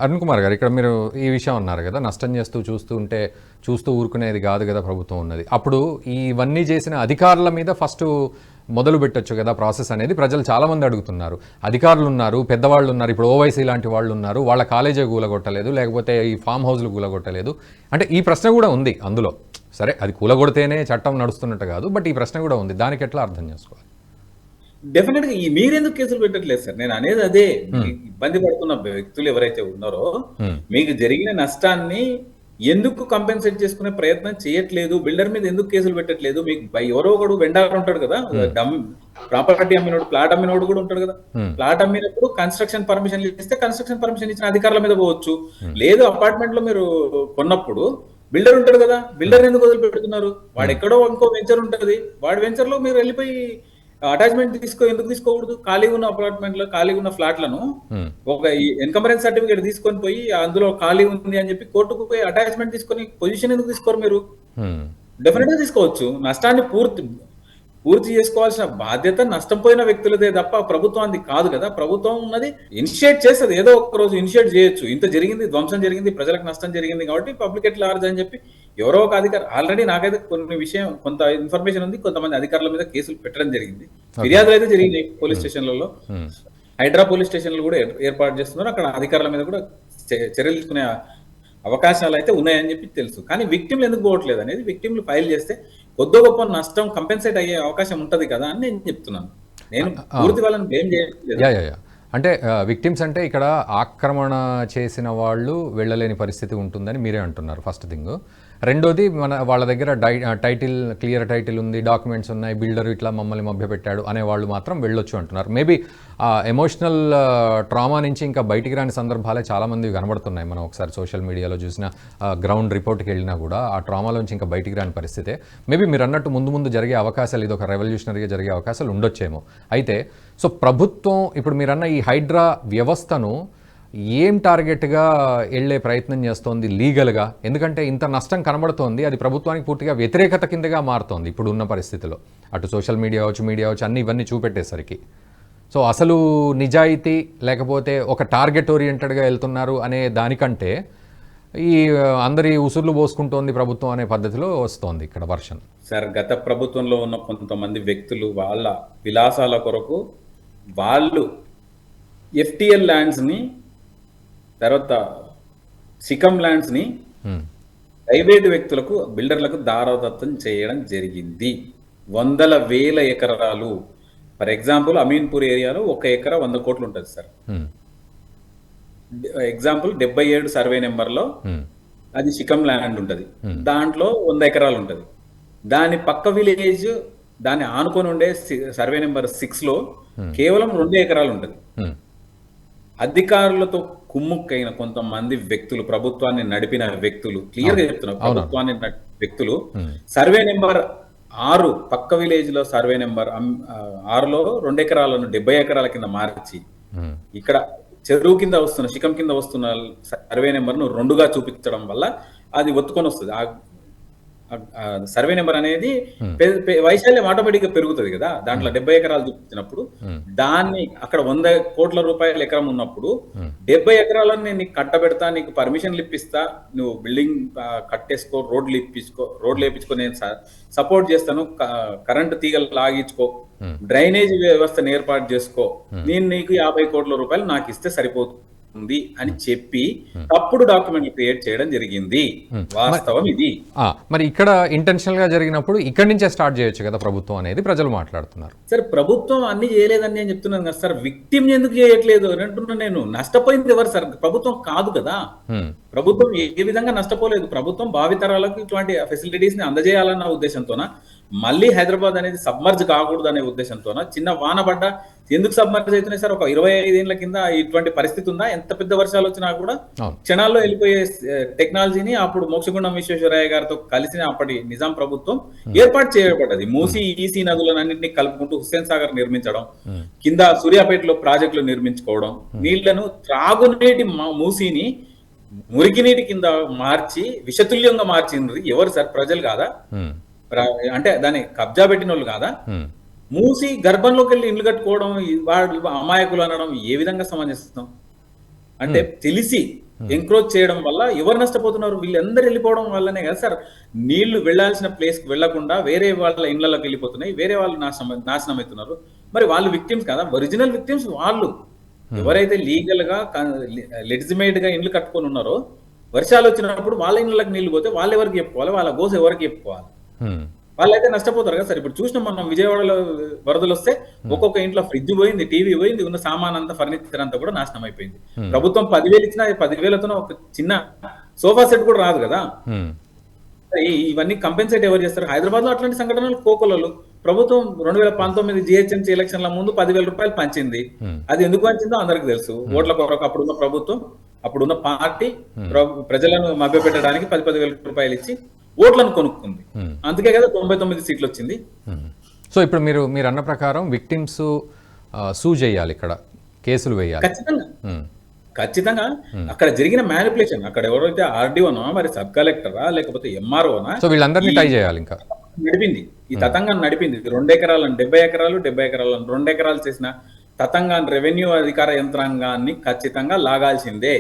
అరుణ్ కుమార్ గారు, ఇక్కడ మీరు ఈ విషయం అన్నారు కదా, నష్టం చూస్తూ ఊరుకునేది కాదు కదా ప్రభుత్వం ఉన్నది. అప్పుడు ఇవన్నీ చేసిన అధికారుల మీద ఫస్ట్ మొదలు పెట్టొచ్చు కదా ప్రాసెస్ అనేది ప్రజలు చాలామంది అడుగుతున్నారు. అధికారులు ఉన్నారు, పెద్దవాళ్ళు ఉన్నారు, ఇప్పుడు ఓవైసీ లాంటి వాళ్ళు ఉన్నారు, వాళ్ళ కాలేజీ కూలగొట్టలేదు, లేకపోతే ఈ ఫామ్ హౌస్లు కూలగొట్టలేదు, అంటే ఈ ప్రశ్న కూడా ఉంది అందులో. సరే, అది కూలగొడితేనే చట్టం నడుస్తున్నట్టు కాదు, బట్ ఈ ప్రశ్న కూడా ఉంది, దానికి ఎట్లా అర్థం చేసుకోవాలి? డెఫినెట్ గా మీరెందుకు కేసులు పెట్టట్లేదు సార్? నేను అనేది అదే, ఇబ్బంది పడుతున్న వ్యక్తులు ఎవరైతే ఉన్నారో మీకు జరిగిన నష్టాన్ని ఎందుకు కంపెన్సేట్ చేసుకునే ప్రయత్నం చేయట్లేదు? బిల్డర్ మీద ఎందుకు కేసులు పెట్టట్లేదు? మీకు ఎవరో ఒకడు వెండర్ ఉంటాడు కదా, ప్రాపర్టీ అమ్మినోడు, ప్లాట్ అమ్మినోడు కూడా ఉంటాడు కదా. ప్లాట్ అమ్మినప్పుడు కన్స్ట్రక్షన్ పర్మిషన్ ఇస్తే కన్స్ట్రక్షన్ పర్మిషన్ ఇచ్చిన అధికారుల మీద పోవచ్చు. లేదు, అపార్ట్మెంట్ లో మీరు కొన్నప్పుడు బిల్డర్ ఉంటాడు కదా, బిల్డర్ ఎందుకు వదిలిపెడుతున్నారు? వాడు ఎక్కడో ఇంకో వెంచర్ ఉంటది, వాడి వెంచర్ లో మీరు వెళ్ళిపోయి అటాచ్మెంట్ ఎందుకు తీసుకోకూడదు? ఖాళీగా ఉన్న అపార్ట్మెంట్ లో, ఖాళీగా ఉన్న ఫ్లాట్లను ఒక ఎన్కంబరెన్స్ సర్టిఫికేట్ తీసుకొని పోయి అందులో ఖాళీ ఉంది అని చెప్పి కోర్టుకు పోయి అటాచ్మెంట్ తీసుకొని పొజిషన్ ఎందుకు తీసుకోరు మీరు? డెఫినెట్ గా తీసుకోవచ్చు. నష్టాన్ని పూర్తి చేసుకోవాల్సిన బాధ్యత నష్టపోయిన వ్యక్తులదే తప్ప ప్రభుత్వానికి కాదు కదా. ప్రభుత్వం ఉన్నది ఇనిషియేట్ చేస్తుంది, ఏదో ఒక రోజు ఇనిషియేట్ చేయొచ్చు. ఇంత జరిగింది, ధ్వంసం జరిగింది, ప్రజలకు నష్టం జరిగింది కాబట్టి పబ్లిక్ ఎట్ లార్జ్ అని చెప్పి ఎవరో ఒక అధికారి, ఆల్రెడీ నాకైతే కొంత ఇన్ఫర్మేషన్ ఉంది, కొంతమంది అధికారుల మీద కేసులు పెట్టడం జరిగింది, ఫిర్యాదులు అయితే జరిగినాయి పోలీస్ స్టేషన్లలో. హైడ్రా పోలీస్ స్టేషన్లు కూడా ఏర్పాటు చేస్తున్నారు, అక్కడ అధికారుల మీద కూడా చర్యలు తీసుకునే అవకాశాలు అయితే ఉన్నాయని చెప్పి తెలుసు. కానీ విక్టిమ్లు ఎందుకు పోవట్లేదు అనేది, విక్టిమ్లు ఫైల్ చేస్తే కొద్ది గొప్ప నష్టం కంపెన్సేట్ అయ్యే అవకాశం ఉంటది కదా అని నేను చెప్తున్నాను. నేను పూర్తి వాళ్ళని బ్లేమ్ చేయట్లేదు. అంటే విక్టిమ్స్ అంటే ఇక్కడ ఆక్రమణ చేసిన వాళ్ళు వెళ్ళలేని పరిస్థితి ఉంటుందని మీరే అంటున్నారు ఫస్ట్ థింగ్. రెండోది వాళ్ళ దగ్గర టైటిల్, క్లియర్ టైటిల్ ఉంది, డాక్యుమెంట్స్ ఉన్నాయి, బిల్డర్ ఇట్లా మమ్మల్ని మభ్యపెట్టాడు అనే వాళ్ళు మాత్రం వెళ్ళొచ్చు అంటున్నారు. మేబీ ఎమోషనల్ ట్రామా నుంచి ఇంకా బయటికి రాని సందర్భాలే చాలామంది కనబడుతున్నాయి. మనం ఒకసారి సోషల్ మీడియాలో చూసిన గ్రౌండ్ రిపోర్ట్కి వెళ్ళినా కూడా ఆ ట్రామాలోంచి ఇంకా బయటికి రాని పరిస్థితే. మేబీ మీరు అన్నట్టు ముందు జరిగే అవకాశాలు, ఇది ఒక రెవల్యూషనరీగా జరిగే అవకాశాలు ఉండొచ్చేమో. అయితే సో ప్రభుత్వం ఇప్పుడు మీరన్న ఈ హైడ్రా వ్యవస్థను ఏం టార్గెట్గా వెళ్ళే ప్రయత్నం చేస్తోంది లీగల్గా? ఎందుకంటే ఇంత నష్టం కనబడుతోంది, అది ప్రభుత్వానికి పూర్తిగా వ్యతిరేకత కిందగా మారుతోంది ఇప్పుడు ఉన్న పరిస్థితిలో. అటు సోషల్ మీడియా అవచ్చు, మీడియా అవచ్చు, అన్ని ఇవన్నీ చూపెట్టేసరికి. సో అసలు నిజాయితీ లేకపోతే ఒక టార్గెట్ ఓరియంటెడ్గా వెళ్తున్నారు అనే దానికంటే ఈ అందరి ఉసుర్లు పోసుకుంటోంది ప్రభుత్వం అనే పద్ధతిలో వస్తోంది ఇక్కడ వర్షన్. సార్, గత ప్రభుత్వంలో ఉన్న కొంతమంది వ్యక్తులు వాళ్ళ విలాసాల కొరకు వాళ్ళు ఎఫ్టిఎల్ ల్యాండ్స్ని, తర్వాత సికమ్ ల్యాండ్స్ని ప్రైవేటు వ్యక్తులకు, బిల్డర్లకు దారాదత్తం చేయడం జరిగింది. వందల వేల ఎకరాలు. ఫర్ ఎగ్జాంపుల్ అమీన్పూర్ ఏరియాలో 1 ఎకరా 100 కోట్లు ఉంటుంది సార్. ఎగ్జాంపుల్ 77 సర్వే నెంబర్లో అది సికమ్ ల్యాండ్ ఉంటుంది. దాంట్లో 100 ఎకరాలు ఉంటుంది. దాని పక్క విలేజ్, దాన్ని ఆనుకొని ఉండే సర్వే నెంబర్ 6లో కేవలం 2 ఎకరాలు ఉంటుంది. అధికారులతో కుమ్ముక్కైన కొంతమంది వ్యక్తులు, ప్రభుత్వాన్ని నడిపిన వ్యక్తులు, క్లియర్ గా చెప్తున్నారు, ప్రభుత్వాన్ని వ్యక్తులు సర్వే నెంబర్ 6 పక్క విలేజ్ లో సర్వే నెంబర్ 6లో 2 ఎకరాలను 70 ఎకరాల కింద మార్చి ఇక్కడ చెరువు కింద వస్తున్న, శిఖం కింద వస్తున్న సర్వే నెంబర్ను 2గా చూపించడం వల్ల అది ఒత్తుకొని వస్తుంది. సర్వే నెంబర్ అనేది వైశాల్యం ఆటోమేటిక్ గా పెరుగుతుంది కదా. దాంట్లో 70 ఎకరాలు చూపించినప్పుడు దాన్ని అక్కడ 100 కోట్ల రూపాయల ఎకరం ఉన్నప్పుడు 70 ఎకరాలను నేను నీకు కట్టబెడతా, నీకు పర్మిషన్లు ఇప్పిస్తా, నువ్వు బిల్డింగ్ కట్టేసుకో, రోడ్లు వేయించుకో, నేను సపోర్ట్ చేస్తాను, కరెంటు తీగలు లాగించుకో, డ్రైనేజ్ వ్యవస్థను ఏర్పాటు చేసుకో, నేను నీకు 50 కోట్ల రూపాయలు నాకు ఇస్తే సరిపోతుంది అని చెప్పి తప్పుడు డాక్యుమెంట్లు క్రియేట్ చేయడం జరిగింది. వాస్తవం ఇది. మరి ఇక్కడ ఇంటెన్షనల్ గా జరిగినప్పుడు ఇక్కడి నుంచే స్టార్ట్ చేయొచ్చు కదా ప్రభుత్వం అనేది ప్రజలు మాట్లాడుతున్నారు. సార్, ప్రభుత్వం అన్ని చేయలేదని నేను చెప్తున్నాను కదా సార్. విక్టిమ్ ఎందుకు చేయట్లేదు అని అంటున్నా నేను. నష్టపోయింది ఎవరు సార్? ప్రభుత్వం కాదు కదా. ప్రభుత్వం ఏ విధంగా నష్టపోలేదు. ప్రభుత్వం భావితరాలకు ఇటువంటి ఫెసిలిటీస్ ని అందజేయాలన్న ఉద్దేశంతోన, మళ్ళీ హైదరాబాద్ అనేది సబ్మర్జ్ కాకూడదు అనే ఉద్దేశంతోన, చిన్న వాన పడ్డ ఎందుకు సబ్మర్జ్ అవుతున్నాయి సార్? ఒక 25 ఏళ్ల కింద ఇటువంటి పరిస్థితి ఉందా? ఎంత పెద్ద వర్షాలు వచ్చినా కూడా క్షణాల్లో వెళ్ళిపోయే టెక్నాలజీని అప్పుడు మోక్షగుండం విశ్వేశ్వరయ్య గారితో కలిసిన అప్పటి నిజాం ప్రభుత్వం ఏర్పాటు చేయబడ్డది. మూసీ, ఈసీ నదులన్నింటినీ కలుపుకుంటూ హుస్సేన్ సాగర్ నిర్మించడం, కింద సూర్యాపేటలో ప్రాజెక్టులు నిర్మించుకోవడం, నీళ్లను త్రాగునీటి మూసీని మురికినీటి కింద మార్చి విషతుల్యంగా మార్చింది ఎవరు సార్? ప్రజలు కాదా? అంటే దాన్ని కబ్జా పెట్టిన వాళ్ళు కాదా? మూసి గర్భంలోకి వెళ్ళి ఇల్లు కట్టుకోవడం, వాడు అమాయకులు అనడం ఏ విధంగా సమంజసం? అంటే తెలిసి ఎంక్రోచ్ చేయడం వల్ల ఎవరు నష్టపోతున్నారు? వీళ్ళందరూ వెళ్ళిపోవడం వల్లనే కదా సార్ నీళ్లు వెళ్లాల్సిన ప్లేస్ కి వెళ్లకుండా వేరే వాళ్ళ ఇళ్లలోకి వెళ్ళిపోతున్నాయి, వేరే వాళ్ళు నాశనం అవుతున్నారు. మరి వాళ్ళు విక్టిమ్స్ కదా? ఒరిజినల్ విక్టిమ్స్ వాళ్ళు. ఎవరైతే లీగల్ గా లెజిటిమేట్ గా ఇండ్లు కట్టుకొని ఉన్నారో, వర్షాలు వచ్చినప్పుడు వాళ్ళ ఇళ్ళకి నీళ్లు పోతే వాళ్ళు ఎవరికి చెప్పుకోవాలి? వాళ్ళ గోస ఎవరికి చెప్పుకోవాలి? వాళ్ళైతే నష్టపోతారు కదా సార్. ఇప్పుడు చూసినాం మనం, విజయవాడలో వరదలు వస్తే ఒక్కొక్క ఇంట్లో ఫ్రిడ్జ్ పోయింది, టీవీ పోయింది, ఉన్న సామాన్ అంతా, ఫర్నిచర్ అంతా కూడా నాశనం అయిపోయింది. ప్రభుత్వం 10,000 ఇచ్చినా 10,000తో ఒక చిన్న సోఫా సెట్ కూడా రాదు కదా. ఇవన్నీ కంపెన్సేట్ ఎవరు చేస్తారు? హైదరాబాద్ లో అట్లాంటి సంఘటనలు కోకొలలు. ప్రభుత్వం 2019 GHMC ఎలక్షన్ల ముందు 10,000 రూపాయలు పంచింది. అది ఎందుకు పంచిందో అందరికి తెలుసు. ఓట్ల కొరకు అప్పుడున్న ప్రభుత్వం, అప్పుడున్న పార్టీ ప్రజలను మభ్యపెట్టడానికి 10,000 రూపాయలు ఇచ్చి ఓట్లను కొనుక్కుంది. అందుకే కదా 99 సీట్లు వచ్చింది. సో ఇప్పుడు మీరు అన్న ప్రకారం విక్టిమ్స్ సూ చేయాలి, ఇక్కడ కేసులు వేయాలి. ఖచ్చితంగా అక్కడ జరిగిన మ్యానిపులేషన్, అక్కడ ఎవరైతే ఆర్డీఓనా, మరి సబ్ కలెక్టరా, లేకపోతే ఎంఆర్ఓనా, సో వీళ్ళందరినీ టై చేయాలి. ఇంకా నడిపింది ఈ తతంగాన్ని నడిపింది. 2 ఎకరాలను 70 ఎకరాలు, 70 ఎకరాలను 2 ఎకరాలు చేసిన తతంగాన్ని, రెవెన్యూ అధికార యంత్రాంగాన్ని ఖచ్చితంగా లాగాల్సిందే.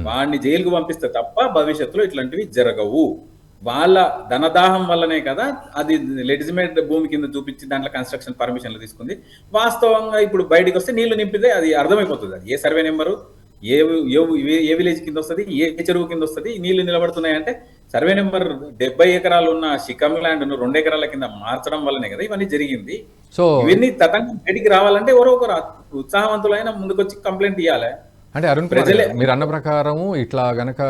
వాడిని జైలుకు పంపిస్తే తప్ప భవిష్యత్తులో ఇట్లాంటివి జరగవు. వాళ్ళ ధనదాహం వల్లనే కదా అది లెజిటిమేట్ భూమి కింద చూపించి దాంట్లో కన్స్ట్రక్షన్ పర్మిషన్లు తీసుకుంది. వాస్తవంగా ఇప్పుడు బయటకు వస్తే నీళ్లు నింపితే అది అర్థమైపోతుంది. అది ఏ సర్వే నెంబరు, ఏ విలేజ్ కింద వస్తుంది, ఏ చెరువు కింద వస్తుంది, నీళ్లు నిలబడుతున్నాయంటే సర్వే నెంబర్ 70 ఎకరాలు ఉన్న షికమ్ ల్యాండ్ 2 ఎకరాల కింద మార్చడం వల్లనే కదా ఇవన్నీ జరిగింది. సో ఇవన్నీ తతంగం బయటికి రావాలంటే ఎవరో ఒకరు ఉత్సాహవంతులైన ముందుకొచ్చి కంప్లైంట్ ఇవ్వాలి. అంటే అరుణ్ కుమార్ గారు, మీరు అన్న ప్రకారం ఇట్లా గనక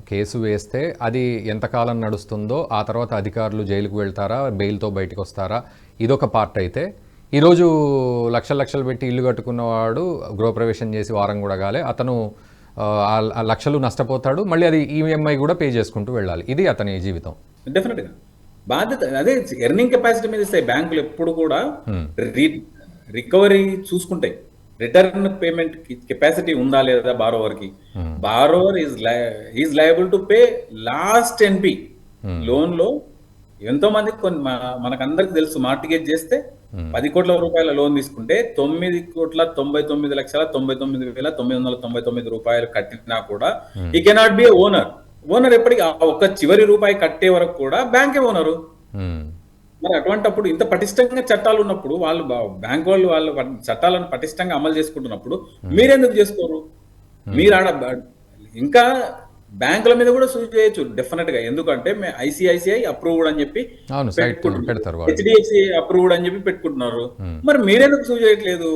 కేసు వేస్తే అది ఎంతకాలం నడుస్తుందో, ఆ తర్వాత అధికారులు జైలుకు వెళ్తారా, బెయిల్తో బయటకు వస్తారా, ఇదొక పార్ట్ అయితే, ఈరోజు లక్షలు పెట్టి ఇల్లు కట్టుకున్నవాడు గృహప్రవేశం చేసి వారం కూడా కాలే, అతను ఆ లక్షలు నష్టపోతాడు, మళ్ళీ అది ఈఎంఐ కూడా పే చేసుకుంటూ వెళ్ళాలి. ఇది అతని జీవితం. డెఫినెట్గా బాధ్యత అదే. ఎర్నింగ్ కెపాసిటీ మీద ఇస్తాయి బ్యాంకులు ఎప్పుడు కూడా. రికవరీ చూసుకుంటాయి. రిటర్న్ పేమెంట్ కెపాసిటీ ఉందా లేదా బారోవర్కి. Borrower is liable to pay last NP. Loan లో ఎంతో మంది మనకందరికి తెలుసు, మార్టిగేజ్ చేస్తే 10 కోట్ల రూపాయల లోన్ తీసుకుంటే 9,99,99,999 రూపాయలు కట్టినా కూడా ఈ కెనాట్ బి ఓనర్. ఓనర్ ఎప్పటికీ ఒక్క చివరి రూపాయి కట్టే వరకు కూడా బ్యాంకే ఓనరు. మరి అటువంటిప్పుడు ఇంత పటిష్టంగా చట్టాలు ఉన్నప్పుడు వాళ్ళు బ్యాంక్ వాళ్ళు చట్టాలను పటిష్టంగా అమలు చేసుకుంటున్నప్పుడు మీరెందుకు చేసుకోరు? మీరు ఆడ ఇంకా బ్యాంకుల మీద కూడా సూచన చేయొచ్చు డెఫినెట్ గా. ఎందుకంటే ఐసిఐసిఐ అప్రూవ్డ్ అని చెప్పి హెచ్డిఎఫ్సి అప్రూవ్డ్ అని చెప్పి పెట్టుకుంటున్నారు. మరి మీరెందుకు సూచన చేయట్లేదు?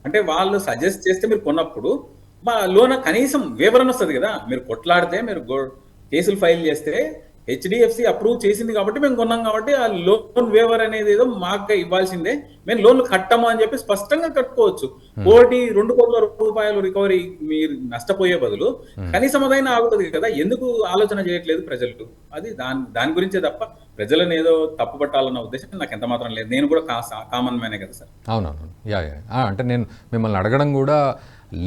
అంటే వాళ్ళు సజెస్ట్ చేస్తే మీరు కొన్నప్పుడు మా లోన్ కనీసం వివరణ వస్తుంది కదా. మీరు కొట్లాడితే, మీరు కేసులు ఫైల్ చేస్తే హెచ్డిఎఫ్సి అప్రూవ్ చేసింది కాబట్టి మేము కొన్నాం కాబట్టి ఆ లోన్ వేవర్ అనేది ఏదో మాకు ఇవ్వాల్సిందే, మేము లోన్లు కట్టము అని చెప్పి స్పష్టంగా కట్టుకోవచ్చు. 1-2 కోట్ల రూపాయలు రికవరీ మీరు నష్టపోయే బదులు కనీసం అదైనా ఆగుతుంది కదా. ఎందుకు ఆలోచన చేయట్లేదు ప్రజలు? అది దాని గురించే తప్ప ప్రజలను ఏదో తప్పు పట్టాలన్న ఉద్దేశం నాకు ఎంత మాత్రం లేదు. నేను కూడా కామన్ మ్యానే కదా సార్. అవునవును, అంటే నేను మిమ్మల్ని అడగడం కూడా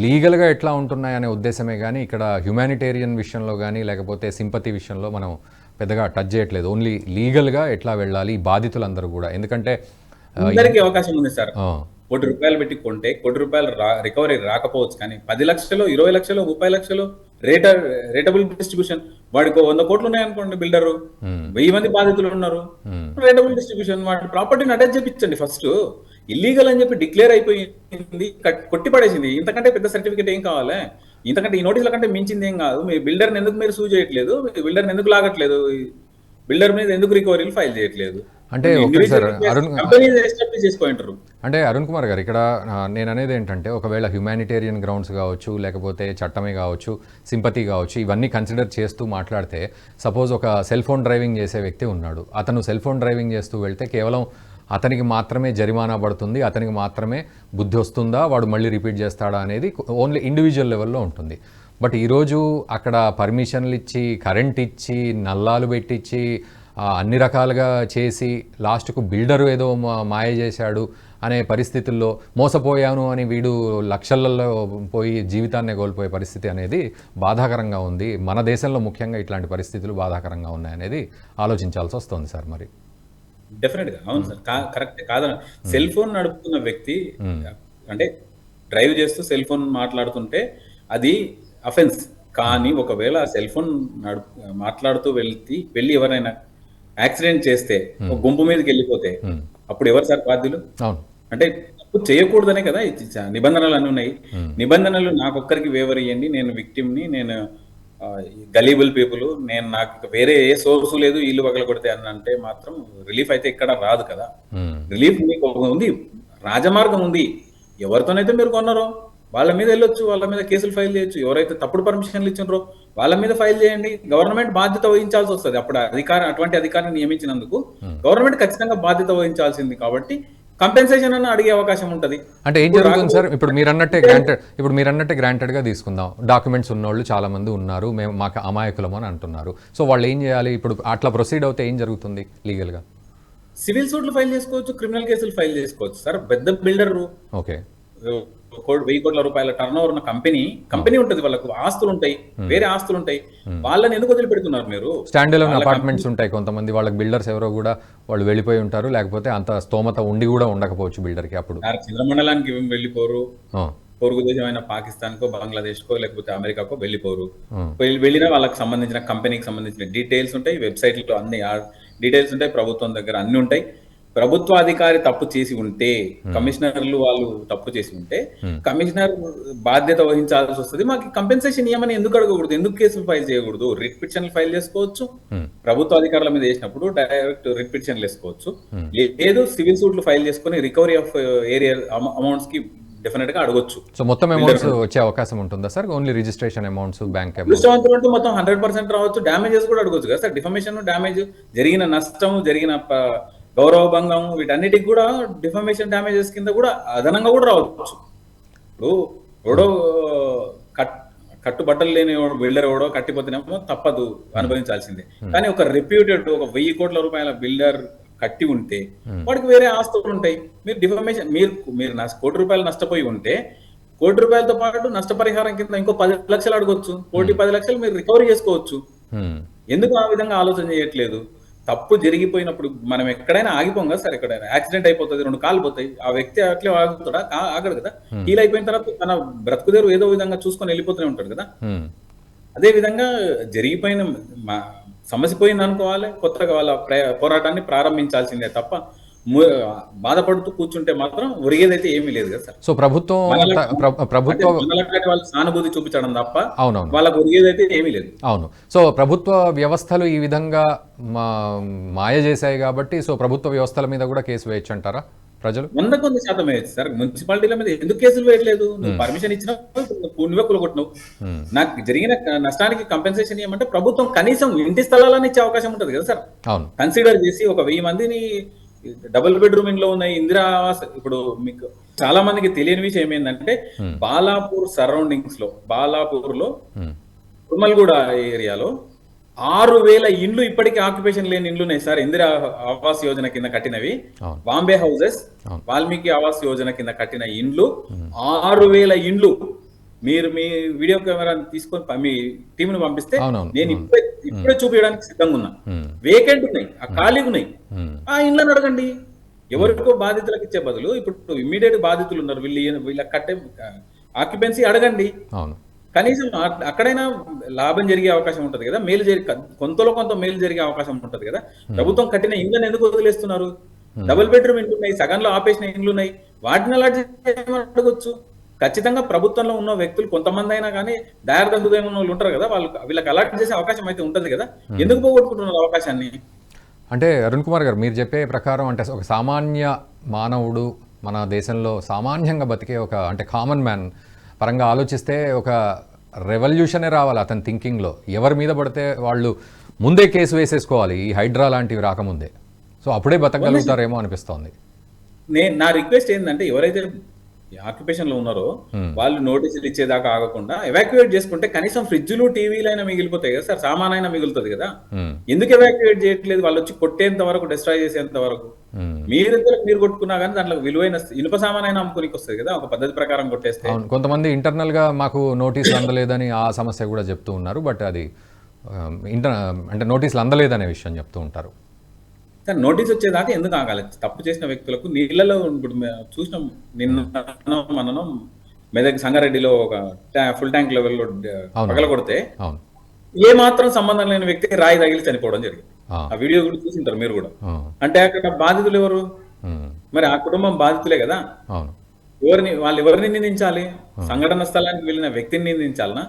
లీగల్గా ఎట్లా ఉంటున్నాయనే ఉద్దేశమే కానీ ఇక్కడ హ్యుమానిటేరియన్ విషయంలో కానీ లేకపోతే సింపతి విషయంలో మనం పెద్దగా టచ్ చేయట్లేదు. ఓన్లీ లీగల్గా ఎట్లా వెళ్ళాలి బాధితులందరూ కూడా. ఎందుకంటే అందరికీ అవకాశం ఉంది సార్. 1 కోటి రూపాయలు పెట్టి కొంటే 1 కోటి రూపాయలు రికవరీ రాకపోవచ్చు, కానీ 10 లక్షలు, 20 లక్షలు, 30 లక్షలు రేటబుల్ డిస్ట్రిబ్యూషన్. వాడికి 100 కోట్లు ఉన్నాయనుకోండి, బిల్డరు 1000 మంది బాధితులు ఉన్నారు, రేటబుల్ డిస్ట్రిబ్యూషన్. వాడి ప్రాపర్టీని అటాచ్ చేయించండి. ఫస్ట్ ఇల్లీగల్ అని చెప్పి డిక్లేర్ అయిపోయింది, కొట్టి పడేసింది. ఇంతకంటే పెద్ద సర్టిఫికేట్ ఏం కావాలి? ఇంతకంటే ఈ నోటీసుల కంటే మించింది ఏం కాదు. మీ బిల్డర్ని ఎందుకు మీరు సూ చేయట్లేదు? బిల్డర్ని ఎందుకు లాగట్లేదు? బిల్డర్ మీద ఎందుకు రికవరీలు ఫైల్ చేయట్లేదు? అంటే అంటే అరుణ్ కుమార్ గారు, ఇక్కడ నేను అనేది ఏంటంటే, ఒకవేళ హ్యుమానిటేరియన్ గ్రౌండ్స్ కావచ్చు, లేకపోతే చట్టమే కావచ్చు, సింపతి కావచ్చు, ఇవన్నీ కన్సిడర్ చేస్తూ మాట్లాడితే, సపోజ్ ఒక సెల్ ఫోన్ డ్రైవింగ్ చేసే వ్యక్తి ఉన్నాడు. అతను సెల్ ఫోన్ డ్రైవింగ్ చేస్తూ వెళ్తే కేవలం అతనికి మాత్రమే జరిమానా పడుతుంది, అతనికి మాత్రమే బుద్ధి వస్తుందా, వాడు మళ్ళీ రిపీట్ చేస్తాడా అనేది ఓన్లీ ఇండివిజువల్ లెవెల్లో ఉంటుంది. బట్ ఈరోజు అక్కడ పర్మిషన్లు ఇచ్చి, కరెంట్ ఇచ్చి, నల్లాలు పెట్టించి, అన్ని రకాలుగా చేసి లాస్ట్కు బిల్డరు ఏదో మాయ చేశాడు అనే పరిస్థితుల్లో మోసపోయాను అని వీడు లక్షలలో పోయి జీవితాన్ని కోల్పోయే పరిస్థితి అనేది బాధాకరంగా ఉంది. మన దేశంలో ముఖ్యంగా ఇట్లాంటి పరిస్థితులు బాధాకరంగా ఉన్నాయనేది ఆలోచించాల్సి వస్తుంది సార్. మరి డెఫినెట్ గా అవును సార్, కరెక్ట్ కాదన. సెల్ ఫోన్ నడుపుతున్న వ్యక్తి అంటే డ్రైవ్ చేస్తూ సెల్ ఫోన్ మాట్లాడుతుంటే అది అఫెన్స్. కానీ ఒకవేళ సెల్ ఫోన్ మాట్లాడుతూ వెళ్ళి ఎవరైనా యాక్సిడెంట్ చేస్తే, ఒక గుంపు మీదకి వెళ్ళిపోతే అప్పుడు ఎవరు సార్ బాధ్యులు? అంటే తప్పు చేయకూడదనే కదా నిబంధనలు అన్నీ ఉన్నాయి. నిబంధనలు నాకొక్కరికి వేవర్ ఇవ్వండి, నేను విక్టిమ్ని, నేను గలీబుల్ పీపుల్, నేను నాకు వేరే ఏ సోర్సు లేదు, ఇల్లు పగల కొడితే అని అంటే మాత్రం రిలీఫ్ అయితే ఇక్కడ రాదు కదా. రిలీఫ్ మీకు ఉంది, రాజమార్గం ఉంది. ఎవరితోనైతే మీరు కొన్నారో వాళ్ళ మీద వెళ్ళొచ్చు, వాళ్ళ మీద కేసులు ఫైల్ చేయొచ్చు. ఎవరైతే తప్పుడు పర్మిషన్లు ఇచ్చినారో వాళ్ళ మీద ఫైల్ చేయండి. గవర్నమెంట్ బాధ్యత వహించాల్సి వస్తుంది. అప్పుడు అటువంటి అధికారిని నియమించినందుకు గవర్నమెంట్ ఖచ్చితంగా బాధ్యత వహించాల్సింది. కాబట్టి కంపెన్సేషన్ అన్న అడిగే అవకాశం ఉంటుంది. అంటే ఏం జరుగుతుంది సార్? ఇప్పుడు మీరు అన్నట్టే గ్రాంటెడ్గా తీసుకుందాం. డాక్యుమెంట్స్ ఉన్నోళ్ళు చాలా మంది ఉన్నారు, మేము మాకు అమాయకులం అని అంటున్నారు. సో వాళ్ళు ఏం చేయాలి? ఇప్పుడు అట్లా ప్రొసీడ్ అవుతే ఏం జరుగుతుంది లీగల్గా? సివిల్ సూట్లు ఫైల్ చేసుకోవచ్చు, క్రిమినల్ కేసులు ఫైల్ చేసుకోవచ్చు సార్. పెద్ద బిల్డర్, ఓకే, 1000 కోట్ల రూపాయల టర్న్ ఓవర్ ఉన్న కంపెనీ ఉంటుంది, వాళ్ళకు ఆస్తులు ఉంటాయి, వేరే ఆస్తులు ఉంటాయి. వాళ్ళని ఎందుకు వదిలిపెడుతున్నారు మీరు? స్టాండ్ అలోన్ అపార్ట్మెంట్స్ ఉంటాయి కొంతమంది, వాళ్ళకి బిల్డర్స్ ఎవరో కూడా వాళ్ళు వెళ్ళిపోయి ఉంటారు, లేకపోతే అంత స్తోమత ఉండి కూడా ఉండకపోవచ్చు బిల్డర్కి. అప్పుడు చంద్రమండలానికి వెళ్ళిపోరు, పొరుగు దేశమైన పాకిస్తాన్కో, బంగ్లాదేశ్కో, లేకపోతే అమెరికాకో వెళ్ళిపోరు. వెళ్ళినా వాళ్ళకి సంబంధించిన కంపెనీకి సంబంధించిన డీటెయిల్స్ ఉంటాయి, వెబ్సైట్లో అన్ని డీటెయిల్స్ ఉంటాయి, ప్రభుత్వం దగ్గర అన్ని ఉంటాయి. ప్రభుత్వ అధికారి తప్పు చేసి ఉంటే, కమిషనర్లు వాళ్ళు తప్పు చేసి ఉంటే కమిషనర్ బాధ్యత వహించాల్సి వస్తుంది. మాకు కంపెన్సేషన్ ఇవ్వమని ఎందుకు అడగకూడదు? ఎందుకు కేసులు ఫైల్ చేయకూడదు? రిట్ పిటిషన్లు ఫైల్ చేసుకోవచ్చు. ప్రభుత్వ అధికారుల మీద వేసినప్పుడు డైరెక్ట్ రిట్ పిటిషన్లు వేసుకోవచ్చు. లేదు సివిల్ సూట్లు ఫైల్ చేసుకుని రికవరీ ఆఫ్ ఏరియా అమౌంట్స్ కి డెఫినెట్ గా అడగొచ్చు. సో మొత్తం అమౌంట్స్ వచ్చే అవకాశం ఉంటుందా sir? Only registration amounts, bank amount? దృష్టవంతులు అంటే మొత్తం 100% రావచ్చు. డ్యామేజెస్ కూడా అడగొచ్చు కదా సార్. డిఫమేషన్, డ్యామేజ్, జరిగిన నష్టం, జరిగిన గౌరవ భంగం, వీటన్నిటికి కూడా డిఫమేషన్ డ్యామేజెస్ కింద కూడా అదనంగా కూడా రావచ్చు. ఇప్పుడు ఎవడో కట్టుబట్టలు లేని బిల్డర్ ఎవడో కట్టిపోతేనేమో తప్పదు, అనుభవించాల్సిందే. కానీ ఒక రెప్యూటెడ్ ఒక 1000 కోట్ల రూపాయల బిల్డర్ కట్టి ఉంటే వాడికి వేరే ఆస్తులు ఉంటాయి. మీరు డిఫమేషన్ మీరు కోటి రూపాయలు నష్టపోయి ఉంటే కోటి రూపాయలతో పాటు నష్టపరిహారం కింద ఇంకో 10 లక్షలు అడగొచ్చు. 10 లక్షలు మీరు రికవరీ చేసుకోవచ్చు. ఎందుకు ఆ విధంగా ఆలోచన చేయట్లేదు? తప్పు జరిగిపోయినప్పుడు మనం ఎక్కడైనా ఆగిపోం కదా సార్. ఎక్కడైనా యాక్సిడెంట్ అయిపోతుంది, 2 కాళ్ళు పోతాయి, ఆ వ్యక్తి అట్లే ఆగుతాడా? ఆగడు కదా. హీల్ అయిపోయిన తర్వాత తన బ్రతుకుదేరు ఏదో విధంగా చూసుకొని వెళ్ళిపోతూనే ఉంటాడు కదా. అదే విధంగా జరిగిపోయిన సమస్య పోయింది అనుకోవాలి, కొత్తగా వాళ్ళ పోరాటాన్ని ప్రారంభించాల్సిందే తప్ప బాధపడుతూ కూర్చుంటే మాత్రం ఒరిగేదైతే ఏమీ లేదు కదా సార్. సో ప్రభుత్వం వాళ్ళు సానుభూతి చూపించడం తప్ప అవునవును వాళ్ళకు ఒరిగేదైతే ఏమీ లేదు. అవును. సో ప్రభుత్వ వ్యవస్థలు ఈ విధంగా మాయ చేశాయి కాబట్టి సో ప్రభుత్వ వ్యవస్థల మీద కూడా కేసు వేయచ్చు అంటారా ప్రజలు? 100% వేయచ్చు సార్. మున్సిపాలిటీల మీద ఎందుకు కేసులు వేయట్లేదు? నువ్వు పర్మిషన్ ఇచ్చినావు, నువ్వే కూలగొట్టినావు. నాకు జరిగిన నష్టానికి కంపెన్సేషన్ ఇవ్వమంటే ప్రభుత్వం కనీసం ఇంటి స్థలాలను ఇచ్చే అవకాశం ఉంటుంది కదా సార్. కన్సిడర్ చేసి ఒక 1000 మందిని డబుల్ బెడ్రూమ్ ఇంట్లో ఉన్నాయి ఇందిరా ఆవాస్. ఇప్పుడు మీకు చాలా మందికి తెలియని విషయం ఏంటంటే బాలాపూర్ సరౌండింగ్స్ లో, బాలాపూర్ లో, తుమ్మల్గూడ ఏరియాలో 6000 ఇండ్లు ఇప్పటికీ ఆక్యుపేషన్ లేని ఇండ్లు ఉన్నాయి సార్. ఇందిరా ఆవాస్ యోజన కింద కట్టినవి, బాంబే హౌసెస్, వాల్మీకి ఆవాస్ యోజన కింద కట్టిన ఇండ్లు 6000 ఇండ్లు. మీరు మీ వీడియో కెమెరా తీసుకొని మీ టీమ్ ను పంపిస్తే నేను ఇప్పుడే చూపించడానికి సిద్ధంగా ఉన్నా. వేకెంట్ ఉన్నాయి, ఆ ఖాళీగా ఉన్నాయి, ఆ ఇండ్లను అడగండి. ఎవరికో బాధితులకు ఇచ్చే బదులు ఇప్పుడు ఇమ్మీడియట్ బాధితులు ఉన్నారు, వీళ్ళకి కట్టే ఆక్యుపెన్సీ అడగండి. కనీసం అక్కడైనా లాభం జరిగే అవకాశం ఉంటది కదా, మేలు కొంతలో కొంత మేలు జరిగే అవకాశం ఉంటది కదా. ప్రభుత్వం కట్టిన ఇండ్లను ఎందుకు వదిలేస్తున్నారు? డబుల్ బెడ్రూమ్ ఇండ్లు ఉన్నాయి, సగంలో ఆపేసిన ఇండ్లు ఉన్నాయి, వాటిని అలాట్ అడగొచ్చు. ఖచ్చితంగా ప్రభుత్వంలో ఉన్న వ్యక్తులు కొంతమంది అయినా కానీ దయార్థ హృదయం ఉన్న వాళ్ళు ఉంటారు కదా, వీళ్ళకి అలాట్ చేసే అవకాశం అయితే ఉంటది కదా. ఎందుకు పోగొట్టుకుంటున్నారు అవకాశాన్ని? అంటే అరుణ్ కుమార్ గారు మీరు చెప్పే ప్రకారం అంటే ఒక సామాన్య మానవుడు మన దేశంలో సామాన్యంగా బతికే ఒక అంటే కామన్ మ్యాన్ పరంగా ఆలోచిస్తే ఒక రెవల్యూషనే రావాలి అతని థింకింగ్లో. ఎవరి మీద పడితే వాళ్ళు ముందే కేసు వేసేసుకోవాలి ఈ హైడ్రా లాంటివి రాకముందే. సో అప్పుడే బతకగలుగుతారేమో అనిపిస్తోంది. నా రిక్వెస్ట్ ఏంటంటే ఎవరైతే ఆక్యుపేషన్ లో ఉన్నారో వాళ్ళు నోటీసులు ఇచ్చేదాకా ఆగకుండా ఎవాక్యుయేట్ చేసుకుంటే కనీసం ఫ్రిడ్జ్లు టీవీలు అయినా మిగిలిపోతాయి కదా సార్, సామాన్ అయినా మిగులుతుంది కదా. ఎందుకు ఎవాక్యుయేట్ చేయట్లేదు? వాళ్ళు వచ్చి కొట్టేంత వరకు, డిస్ట్రాయ్ చేసేంత వరకు. మీరు కొట్టుకున్నా కానీ దాంట్లో విలువైన ఇనుప సామాన్ అయినా అమ్ముకునికి వస్తుంది కదా ఒక పద్ధతి ప్రకారం కొట్టేస్తే. కొంతమంది ఇంటర్నల్ గా మాకు నోటీసులు అందలేదని ఆ సమస్య కూడా చెప్తూ ఉన్నారు. బట్ అది అంటే నోటీసులు అందలేదనే విషయం చెప్తూ ఉంటారు. నోటీస్ వచ్చేదాకా ఎందుకు ఆగాలి? తప్పు చేసిన వ్యక్తులకు నీళ్లలో ఇప్పుడు చూసినాం మనను మెదక్ సంగారెడ్డిలో ఒక ఫుల్ ట్యాంక్ లెవెల్లో పగల కొడితే ఏ మాత్రం సంబంధం లేని వ్యక్తికి రాయి తగిలి చనిపోవడం జరిగింది. ఆ వీడియో కూడా చూసింటారు మీరు కూడా. అంటే అక్కడ బాధితులు ఎవరు? మరి ఆ కుటుంబం బాధితులే కదా. వాళ్ళు ఎవరిని నిందించాలి? సంఘటన స్థలానికి వెళ్ళిన వ్యక్తిని నిందించాలనా?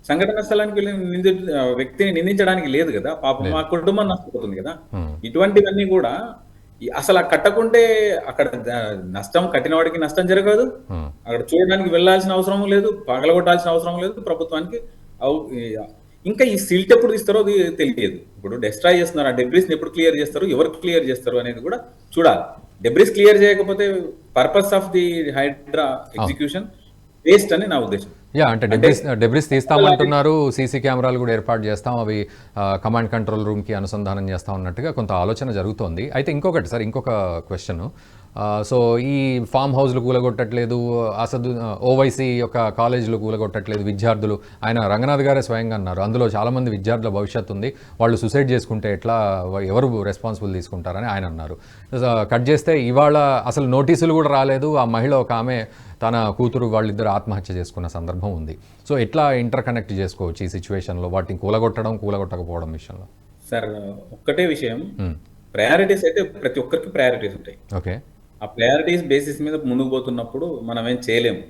సంఘటన స్థలానికి వెళ్ళిన వ్యక్తిని నిందించడానికి లేదు కదా. పాపం మా కుటుంబం నష్టపోతుంది కదా. ఇటువంటివన్నీ కూడా అసలు కట్టకుంటే అక్కడ నష్టం, కట్టిన వాడికి నష్టం జరగదు, అక్కడ చూడడానికి వెళ్లాల్సిన అవసరం లేదు, పగలగొట్టాల్సిన అవసరం లేదు ప్రభుత్వానికి. ఇంకా ఈ సిల్ట్ ఎప్పుడు తీస్తారో అది తెలియదు. ఇప్పుడు డిస్ట్రాయ్ చేస్తున్నారు, ఆ డెబ్రిస్ ఎప్పుడు క్లియర్ చేస్తారు, ఎవరు క్లియర్ చేస్తారు అనేది కూడా చూడాలి. డెబ్రిస్ క్లియర్ చేయకపోతే purpose of the Hydraa execution waste అని నా ఉద్దేశం. అంటే డెబ్రిస్ తీస్తామంటున్నారు, సీసీ కెమెరాలు కూడా ఏర్పాటు చేస్తాం, అవి కమాండ్ కంట్రోల్ రూమ్కి అనుసంధానం చేస్తాం అన్నట్టుగా కొంత ఆలోచన జరుగుతోంది. అయితే ఇంకొకటి సార్, ఇంకొక క్వశ్చన్. సో ఈ ఫామ్ హౌస్లు కూలగొట్టట్లేదు, ఓవైసీ యొక్క కాలేజీలు కూలగొట్టట్లేదు విద్యార్థులు. ఆయన రంగనాథ్ గారే స్వయంగా అన్నారు అందులో చాలామంది విద్యార్థుల భవిష్యత్తు ఉంది, వాళ్ళు సూసైడ్ చేసుకుంటే ఎట్లా, ఎవరు రెస్పాన్సిబుల్ తీసుకుంటారని ఆయన అన్నారు. కట్ చేస్తే ఇవాళ అసలు నోటీసులు కూడా రాలేదు, ఆ మహిళ ఒక ఆమె తన కూతురు వాళ్ళిద్దరు ఆత్మహత్య చేసుకున్న సందర్భం ఉంది. సో ఎట్లా ఇంటర్ కనెక్ట్ చేసుకోవచ్చు ఈ సిచ్యువేషన్లో వాటిని కూలగొట్టకపోవడం విషయంలో? సార్ ఒక్కటే విషయం, ప్రయారిటీస్ అయితే ప్రతి ఒక్కరికి ప్రయారిటీస్ ఉంటాయి. ఓకే, ఆ ప్రయారిటీస్ బేసిస్ మీద ముందుకు పోతున్నప్పుడు మనం ఏం చేయలేము,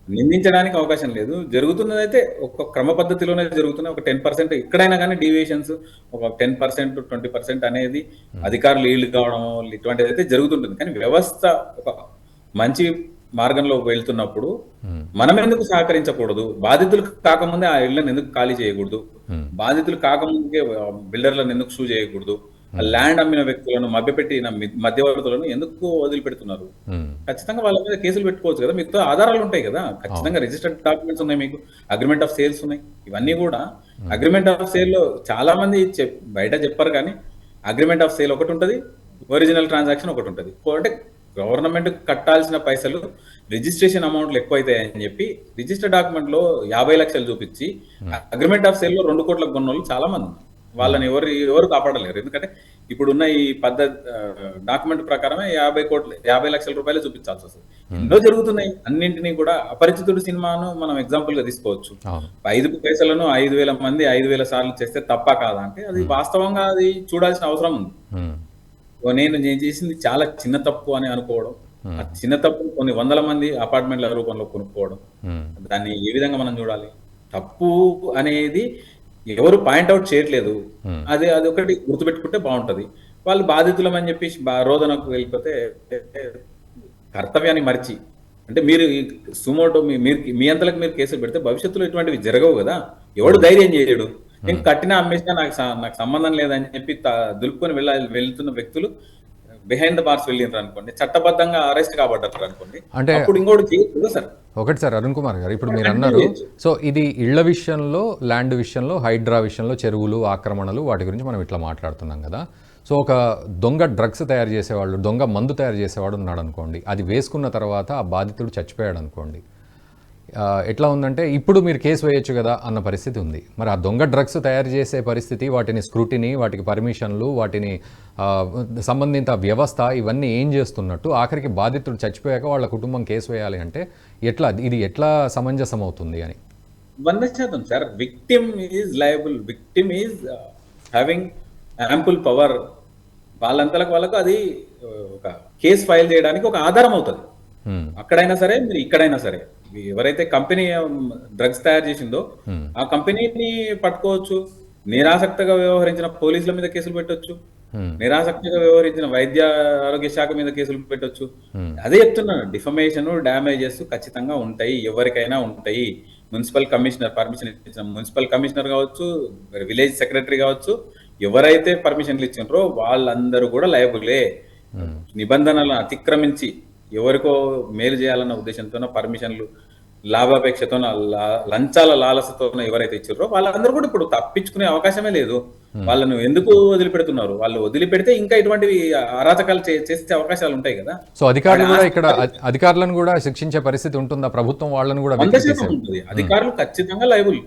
నిందించడానికి అవకాశం లేదు. జరుగుతున్నదైతే ఒక క్రమ పద్ధతిలోనే జరుగుతున్న ఒక 10% ఎక్కడైనా కానీ డీవియేషన్స్ ఒక 10%, 20% అనేది అధికారులు ఈల్డ్ కావడం ఇటువంటిది అయితే జరుగుతుంటుంది. కానీ వ్యవస్థ ఒక మంచి మార్గంలో వెళ్తున్నప్పుడు మనం ఎందుకు సహకరించకూడదు? బాధితులు కాకముందే ఆ ఇళ్లను ఎందుకు ఖాళీ చేయకూడదు? బాధితులు కాకముందుకే బిల్డర్లను ఎందుకు సూ చేయకూడదు? ఆ ల్యాండ్ అమ్మిన వ్యక్తులను మభ్యపెట్టిన మధ్యవర్తులను ఎందుకు వదిలిపెడుతున్నారు? ఖచ్చితంగా వాళ్ళ మీద కేసులు పెట్టుకోవచ్చు కదా, మీకు ఆధారాలు ఉంటాయి కదా, ఖచ్చితంగా రిజిస్టర్డ్ డాక్యుమెంట్స్ ఉన్నాయి, మీకు అగ్రిమెంట్ ఆఫ్ సేల్స్ ఉన్నాయి. ఇవన్నీ కూడా అగ్రిమెంట్ ఆఫ్ సేల్ లో చాలా మంది బయట చెప్పారు, కానీ అగ్రిమెంట్ ఆఫ్ సేల్ ఒకటి ఉంటుంది, ఒరిజినల్ ట్రాన్సాక్షన్ ఒకటి ఉంటుంది. అంటే గవర్నమెంట్ కట్టాల్సిన పైసలు రిజిస్ట్రేషన్ అమౌంట్లు ఎక్కువ అవుతాయని చెప్పి రిజిస్టర్ డాక్యుమెంట్ లో 50 లక్షలు చూపించి అగ్రిమెంట్ ఆఫ్ సేల్ లో 2 కోట్లకు కొన్న వాళ్ళు చాలా మంది ఉన్నారు. వాళ్ళని ఎవరు కాపాడలేరు. ఎందుకంటే ఇప్పుడున్న ఈ పద్ధతి డాక్యుమెంట్ ప్రకారమే 50 లక్షల రూపాయలు చూపించాల్సి వస్తుంది. ఎన్నో జరుగుతున్నాయి. అన్నింటినీ కూడా అపరిచితుడు సినిమాను మనం ఎగ్జాంపుల్ గా తీసుకోవచ్చు. 5 పైసలను 5,000 మంది 5,000 సార్లు చేస్తే తప్ప కాదా అంటే అది వాస్తవంగా అది చూడాల్సిన అవసరం ఉంది. నేను చేసింది చాలా చిన్న తప్పు అని అనుకోవడం, ఆ చిన్న తప్పు కొన్ని వందల మంది అపార్ట్మెంట్ల రూపంలో కొనుక్కోవడం, దాన్ని ఏ విధంగా మనం చూడాలి? తప్పు అనేది ఎవరు పాయింట్అవుట్ చేయట్లేదు. అది ఒకటి గుర్తుపెట్టుకుంటే బాగుంటది. వాళ్ళు బాధితులమని చెప్పి రోదనకు వెళ్ళిపోతే కర్తవ్యాన్ని మరిచి, అంటే మీరు సుమోటో మీ అంతలకు మీరు కేసులు పెడితే భవిష్యత్తులో ఇటువంటివి జరగవు కదా. ఎవడు ధైర్యం చేయడు? నేను కట్టినా అమ్మేసినా నాకు సంబంధం లేదని చెప్పి దులుపుకొని వెళ్తున్న వ్యక్తులు బిహైండ్ ద బార్స్ వెళ్ళినారు అనుకోండి, చట్టబద్ధంగా అరెస్ట్ కాబడ్డారు అనుకోండి, అంటే అప్పుడు ఇంకోటి చేయొచ్చు సార్. ఒకటి సార్ అరుణ్ కుమార్ గారు, ఇప్పుడు మీరు అన్నారు, సో ఇది ఇళ్ల విషయంలో, ల్యాండ్ విషయంలో, హైడ్రా విషయంలో, చెరువులు ఆక్రమణలు వాటి గురించి మనం ఇట్లా మాట్లాడుతున్నాం కదా. సో ఒక దొంగ డ్రగ్స్ తయారు చేసేవాళ్ళు, దొంగ మందు తయారు చేసేవాడు ఉన్నాడు అనుకోండి, అది వేసుకున్న తర్వాత ఆ బాధితుడు చచ్చిపోయాడు అనుకోండి, ఎట్లా ఉందంటే ఇప్పుడు మీరు కేసు వేయొచ్చు కదా అన్న పరిస్థితి ఉంది. మరి ఆ దొంగ డ్రగ్స్ తయారు చేసే పరిస్థితి, వాటిని స్క్రూటినీ, వాటికి పర్మిషన్లు, వాటిని సంబంధిత వ్యవస్థ ఇవన్నీ ఏం చేస్తున్నట్టు ఆఖరికి బాధితుడు చచ్చిపోయాక వాళ్ళ కుటుంబం కేసు వేయాలి అంటే ఇది ఎట్లా సమంజసం అవుతుంది అని? 100% sir. Victim is liable, victim is having ample power. వాళ్ళకు అది ఒక కేసు ఫైల్ చేయడానికి ఒక ఆధారం అవుతుంది. అక్కడైనా సరే, మీరు ఇక్కడైనా సరే, ఎవరైతే కంపెనీ డ్రగ్స్ తయారు చేసిందో ఆ కంపెనీని పట్టుకోవచ్చు. నిరాసక్తిగా వ్యవహరించిన పోలీసుల మీద కేసులు పెట్టొచ్చు, నిరాసక్తిగా వ్యవహరించిన వైద్య ఆరోగ్య శాఖ మీద కేసులు పెట్టొచ్చు. అదే చెప్తున్నాను, డిఫమేషన్, డ్యామేజెస్ ఖచ్చితంగా ఉంటాయి, ఎవరికైనా ఉంటాయి. మున్సిపల్ కమిషనర్ పర్మిషన్ ఇచ్చిన మున్సిపల్ కమిషనర్ కావచ్చు, విలేజ్ సెక్రటరీ కావచ్చు, ఎవరైతే పర్మిషన్లు ఇచ్చినారో వాళ్ళందరూ కూడా లయబులే. నిబంధనలను అతిక్రమించి ఎవరికో మేలు చేయాలన్న ఉద్దేశంతో పర్మిషన్లు, లాభాపేక్షతో, లంచాల లాలసతో ఎవరైతే ఇచ్చారో వాళ్ళందరూ కూడా ఇప్పుడు తప్పించుకునే అవకాశమే లేదు. వాళ్ళను ఎందుకు వదిలిపెడుతున్నారు? వాళ్ళు వదిలిపెడితే ఇంకా ఇటువంటివి అరాచకాలు చేసే అవకాశాలు ఉంటాయి కదా. సో అధికారులు కూడా ఇక్కడ అధికారులను కూడా శిక్షించే పరిస్థితి ఉంటుందా? ప్రభుత్వం వాళ్ళను కూడా ఉంటుంది. అధికారులు ఖచ్చితంగా liable,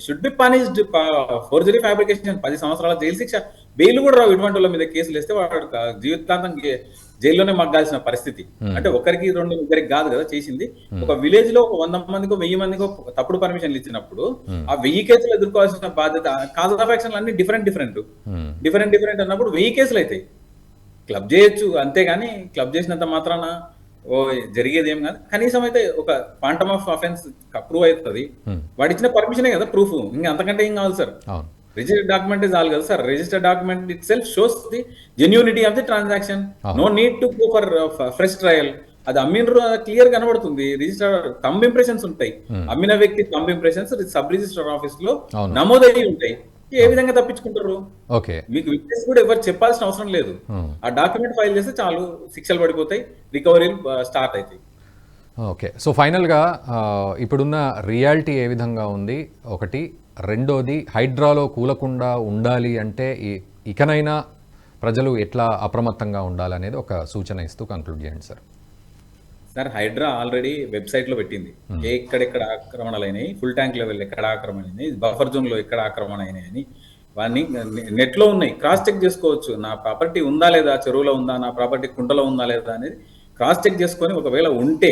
should be punished. Forgery fabrication 10 సంవత్సరాల జైలు శిక్ష, బెయిల్ కూడా రావు. ఇటువంటి వాళ్ళ మీద కేసులు వేస్తే వాడు జీవితాంతం జైల్లోనే మగ్గాల్సిన పరిస్థితి. అంటే ఒకరికి 2-3 కాదు కదా చేసింది. ఒక విలేజ్ లో 100 మందికో 1000 మందికో తప్పుడు పర్మిషన్లు ఇచ్చినప్పుడు ఆ 1000 కేసులు ఎదుర్కోవాల్సిన బాధ్యత, కాజ్ ఆఫ్ యాక్షన్ అన్ని డిఫరెంట్ అన్నప్పుడు 1000 కేసులు అవుతాయి. క్లబ్ చేయొచ్చు అంతేగాని క్లబ్ చేసినంత మాత్రాన జరిగేది ఏం కాదు. కనీసం అయితే ఒక క్వాంటమ్ ఆఫ్ అఫెన్స్ ప్రూవ్ అవుతుంది. వాడు ఇచ్చిన పర్మిషనే కదా ప్రూఫ్, ఇంకా అంతకంటే ఏం కావాలి sir. Registered document is all కదా sir. Registered document itself shows the genuinity of the transaction. No need to go for fresh trial. అది అమ్మినరు క్లియర్ కనబడుతుంది. రిజిస్టర్ థంబ్ ఇంప్రెషన్స్ ఉంటాయి. అమ్మిన వ్యక్తి thumb impressions sub register office లో నమోదయ్యి ఉంటాయి. ఏ విధంగా తప్పించుకుంటారు? మీకు విట్నెస్ కూడా ఎవరు చెప్పాల్సిన అవసరం లేదు. ఆ డాక్యుమెంట్ ఫైల్ చేస్తే చాలు, శిక్షలు పడిపోతాయి, రికవరీలు స్టార్ట్ అవుతాయి. ఓకే, సో ఫైనల్గా ఇప్పుడున్న రియాలిటీ ఏ విధంగా ఉంది ఒకటి, రెండోది హైడ్రాలో కూలకుండా ఉండాలి అంటే ఇకనైనా ప్రజలు ఎట్లా అప్రమత్తంగా ఉండాలనేది ఒక సూచన ఇస్తూ కంక్లూడ్ చేయండి sir. Sir, Hydraa already website లో పెట్టింది ఎక్కడెక్కడ ఆక్రమణలు అయినాయి, ఫుల్ ట్యాంక్ లెవెల్ ఎక్కడ ఆక్రమణ అయినాయి, బఫర్ జోన్ లో ఎక్కడ ఆక్రమణ అయినాయి అని. వాడిని నెట్ లో ఉన్నాయి, క్రాస్ చెక్ చేసుకోవచ్చు. నా ప్రాపర్టీ ఉందా లేదా, చెరువులో ఉందా, నా ప్రాపర్టీ కుంటలో ఉందా లేదా అనేది క్రాస్ చెక్ చేసుకొని ఒకవేళ ఉంటే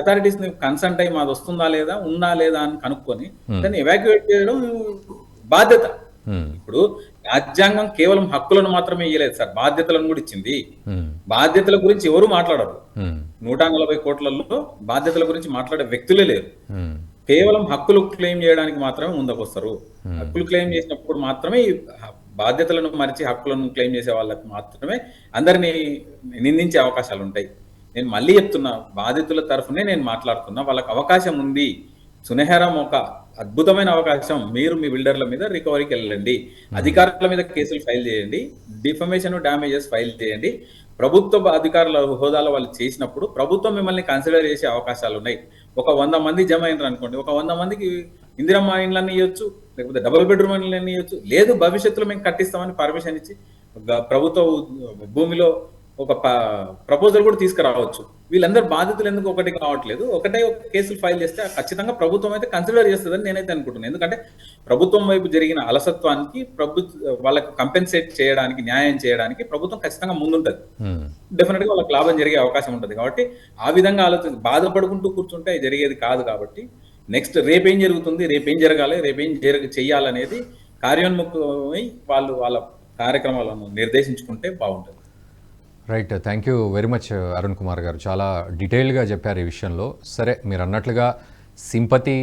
అథారిటీస్ ని కన్సల్ట్ అయ్యి మాది వస్తుందా లేదా, ఉందా లేదా అని కనుక్కొని దాన్ని ఎవాక్యుయేట్ చేయడం బాధ్యత. ఇప్పుడు రాజ్యాంగం కేవలం హక్కులను మాత్రమే ఇయ్యలేదు సార్, బాధ్యతలను కూడా ఇచ్చింది. బాధ్యతల గురించి ఎవరు మాట్లాడరు. 140 కోట్లలో బాధ్యతల గురించి మాట్లాడే వ్యక్తులే లేరు. కేవలం హక్కులు క్లెయిమ్ చేయడానికి మాత్రమే ముందుకొస్తారు. హక్కులు క్లెయిమ్ చేసినప్పుడు మాత్రమే బాధ్యతలను మరిచి హక్కులను క్లెయిమ్ చేసే వాళ్ళకి మాత్రమే అందరినీ నిందించే అవకాశాలు ఉంటాయి. నేను మళ్ళీ చెప్తున్నా, బాధితుల తరఫునే నేను మాట్లాడుతున్నా. వాళ్ళకి అవకాశం ఉంది. సునెహరం ఒక అద్భుతమైన అవకాశం. మీరు మీ బిల్డర్ల మీద రికవరీకి వెళ్ళండి, అధికారుల మీద కేసులు ఫైల్ చేయండి, డిఫమేషన్ డ్యామేజెస్ ఫైల్ చేయండి. ప్రభుత్వ అధికారుల హోదాలో వాళ్ళు చేసినప్పుడు ప్రభుత్వం మిమ్మల్ని కన్సిడర్ చేసే అవకాశాలు ఉన్నాయి. ఒక 100 మంది జమ అయినారు అనుకోండి, ఒక 100 మందికి ఇందిరమ్మ ఇండ్లన్నీ ఇవ్వచ్చు, లేకపోతే డబుల్ బెడ్రూమ్ ఇండ్లన్నీ ఇవ్వచ్చు. లేదు, భవిష్యత్తులో మేము కట్టిస్తామని పర్మిషన్ ఇచ్చి ప్రభుత్వ భూమిలో ఒక ప్రపోజల్ కూడా తీసుకురావచ్చు. వీళ్ళందరూ బాధితులు ఎందుకు ఒకటి కావట్లేదు? ఒకటే ఒక కేసులు ఫైల్ చేస్తే ఖచ్చితంగా ప్రభుత్వం అయితే కన్సిడర్ చేస్తుందని నేనైతే అనుకుంటున్నాను. ఎందుకంటే ప్రభుత్వం వైపు జరిగిన అలసత్వానికి వాళ్ళకి కంపెన్సేట్ చేయడానికి, న్యాయం చేయడానికి ప్రభుత్వం ఖచ్చితంగా ముందుంటది. డెఫినెట్ గా వాళ్ళకి లాభం జరిగే అవకాశం ఉంటుంది. కాబట్టి ఆ విధంగా బాధపడుకుంటూ కూర్చుంటే జరిగేది కాదు. కాబట్టి నెక్స్ట్ రేపేం జరుగుతుంది, రేపేం జరగాలి, రేపేం చెయ్యాలనేది కార్యోన్ముఖమై వాళ్ళు వాళ్ళ కార్యక్రమాలను నిర్దేశించుకుంటే బాగుంటుంది. Right, thank you very much Arun Kumar గారు. చాలా డీటెయిల్గా చెప్పారు ఈ విషయంలో. సరే, మీరు అన్నట్లుగా సింపతి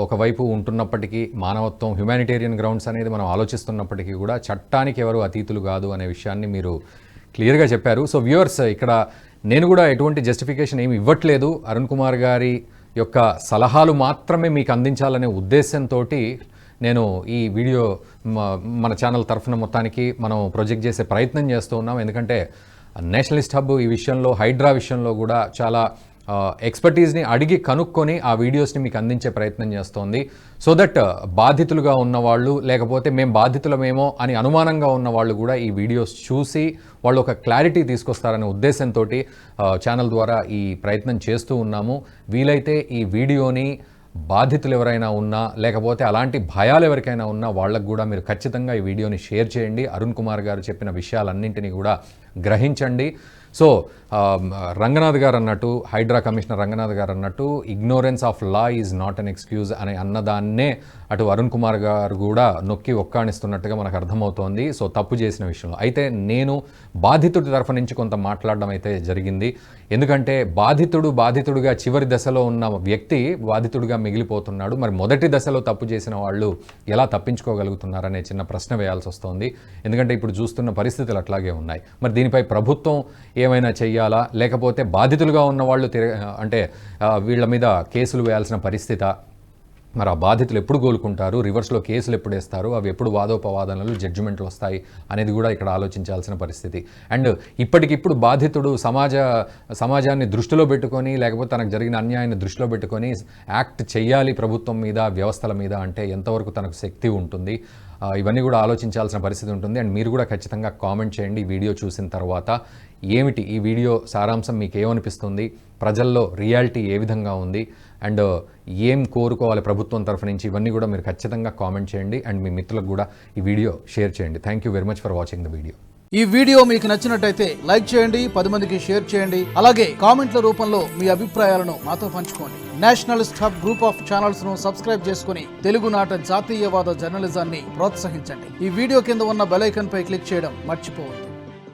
ఒకవైపు ఉంటున్నప్పటికీ, మానవత్వం, హ్యుమానిటేరియన్ గ్రౌండ్స్ అనేది మనం ఆలోచిస్తున్నప్పటికీ కూడా చట్టానికి ఎవరు అతీతులు కాదు అనే విషయాన్ని మీరు క్లియర్గా చెప్పారు. సో వ్యూవర్స్, ఇక్కడ నేను కూడా ఎటువంటి జస్టిఫికేషన్ ఏమి ఇవ్వట్లేదు. అరుణ్ కుమార్ గారి యొక్క సలహాలు మాత్రమే మీకు అందించాలనే ఉద్దేశంతో నేను ఈ వీడియో మన ఛానల్ తరఫున మొత్తానికి మనం ప్రొజెక్ట్ చేసే ప్రయత్నం చేస్తూ ఉన్నాం. ఎందుకంటే నేషనలిస్ట్ హబ్ ఈ విషయంలో, హైడ్రా విషయంలో కూడా చాలా ఎక్స్పర్టీస్ని అడిగి కనుక్కొని ఆ వీడియోస్ని మీకు అందించే ప్రయత్నం చేస్తోంది. సో దట్ బాధితులుగా ఉన్నవాళ్ళు, లేకపోతే మేము బాధితులమేమో అని అనుమానంగా ఉన్న వాళ్ళు కూడా ఈ వీడియోస్ చూసి వాళ్ళు ఒక క్లారిటీ తీసుకొస్తారనే ఉద్దేశంతో ఛానల్ ద్వారా ఈ ప్రయత్నం చేస్తూ ఉన్నాము. వీలైతే ఈ వీడియోని బాధితులు ఎవరైనా ఉన్నా, లేకపోతే అలాంటి భయాలు ఎవరికైనా ఉన్నా వాళ్ళకు కూడా మీరు ఖచ్చితంగా ఈ వీడియోని షేర్ చేయండి. అరుణ్ కుమార్ గారు చెప్పిన విషయాలన్నింటినీ కూడా గ్రహించండి. సో రంగనాథ్ గారు అన్నట్టు, హైడ్రా కమిషనర్ రంగనాథ్ గారు అన్నట్టు, ignorance of law is not an excuse అని అన్నదాన్నే అటు అరుణ్ కుమార్ గారు కూడా నొక్కి ఒక్కాణిస్తున్నట్టుగా మనకు అర్థమవుతోంది. సో తప్పు చేసిన విషయంలో అయితే నేను బాధితుడి తరఫు నుంచి కొంత మాట్లాడడం అయితే జరిగింది. ఎందుకంటే బాధితుడుగా చివరి దశలో ఉన్న వ్యక్తి బాధితుడిగా మిగిలిపోతున్నాడు. మరి మొదటి దశలో తప్పు చేసిన వాళ్ళు ఎలా తప్పించుకోగలుగుతున్నారనే చిన్న ప్రశ్న వేయాల్సి వస్తోంది. ఎందుకంటే ఇప్పుడు చూస్తున్న పరిస్థితులు అట్లాగే ఉన్నాయి. మరి దీనిపై ప్రభుత్వం ఏమైనా చెయ్యాలా, లేకపోతే బాధితులుగా ఉన్న వాళ్ళు అంటే వీళ్ళ మీద కేసులు వేయాల్సిన పరిస్థితి? మరి ఆ బాధితులు ఎప్పుడు కోలుకుంటారు, రివర్స్లో కేసులు ఎప్పుడు వేస్తారు, అవి ఎప్పుడు వాదోపవాదనలు, జడ్జిమెంట్లు వస్తాయి అనేది కూడా ఇక్కడ ఆలోచించాల్సిన పరిస్థితి. అండ్ ఇప్పటికిప్పుడు బాధితుడు సమాజాన్ని దృష్టిలో పెట్టుకొని, లేకపోతే తనకు జరిగిన అన్యాయాన్ని దృష్టిలో పెట్టుకొని యాక్ట్ చేయాలి ప్రభుత్వం మీద, వ్యవస్థల మీద అంటే ఎంతవరకు తనకు శక్తి ఉంటుంది? ఇవన్నీ కూడా ఆలోచించాల్సిన పరిస్థితి ఉంటుంది. అండ్ మీరు కూడా ఖచ్చితంగా కామెంట్ చేయండి ఈ వీడియో చూసిన తర్వాత. ఏమిటి ఈ వీడియో సారాంశం, మీకు ఏమనిపిస్తుంది? ప్రజల్లో రియాలిటీ ఏ విధంగా ఉంది? అండ్ ఏం కోరుకోవాలి ప్రభుత్వం తరఫు నుంచి? ఇవన్నీ కూడా మీరు ఖచ్చితంగా కామెంట్ చేయండి. అండ్ మీ మిత్రులకు కూడా ఈ వీడియో షేర్ చేయండి. Thank you very much for watching the video. ఈ వీడియో మీకు నచ్చినట్టయితే లైక్ చేయండి, 10 మందికి షేర్ చేయండి. అలాగే కామెంట్ల రూపంలో మీ అభిప్రాయాలను మాతో పంచుకోండి. Nationalist hub group of channels ను సబ్స్క్రైబ్ చేసుకుని తెలుగునాట జాతీయవాద జర్నలిజాన్ని ప్రోత్సహించండి. ఈ వీడియో కింద ఉన్న బెల్ ఐకాన్ పై క్లిక్ చేయడం మర్చిపోవద్దు.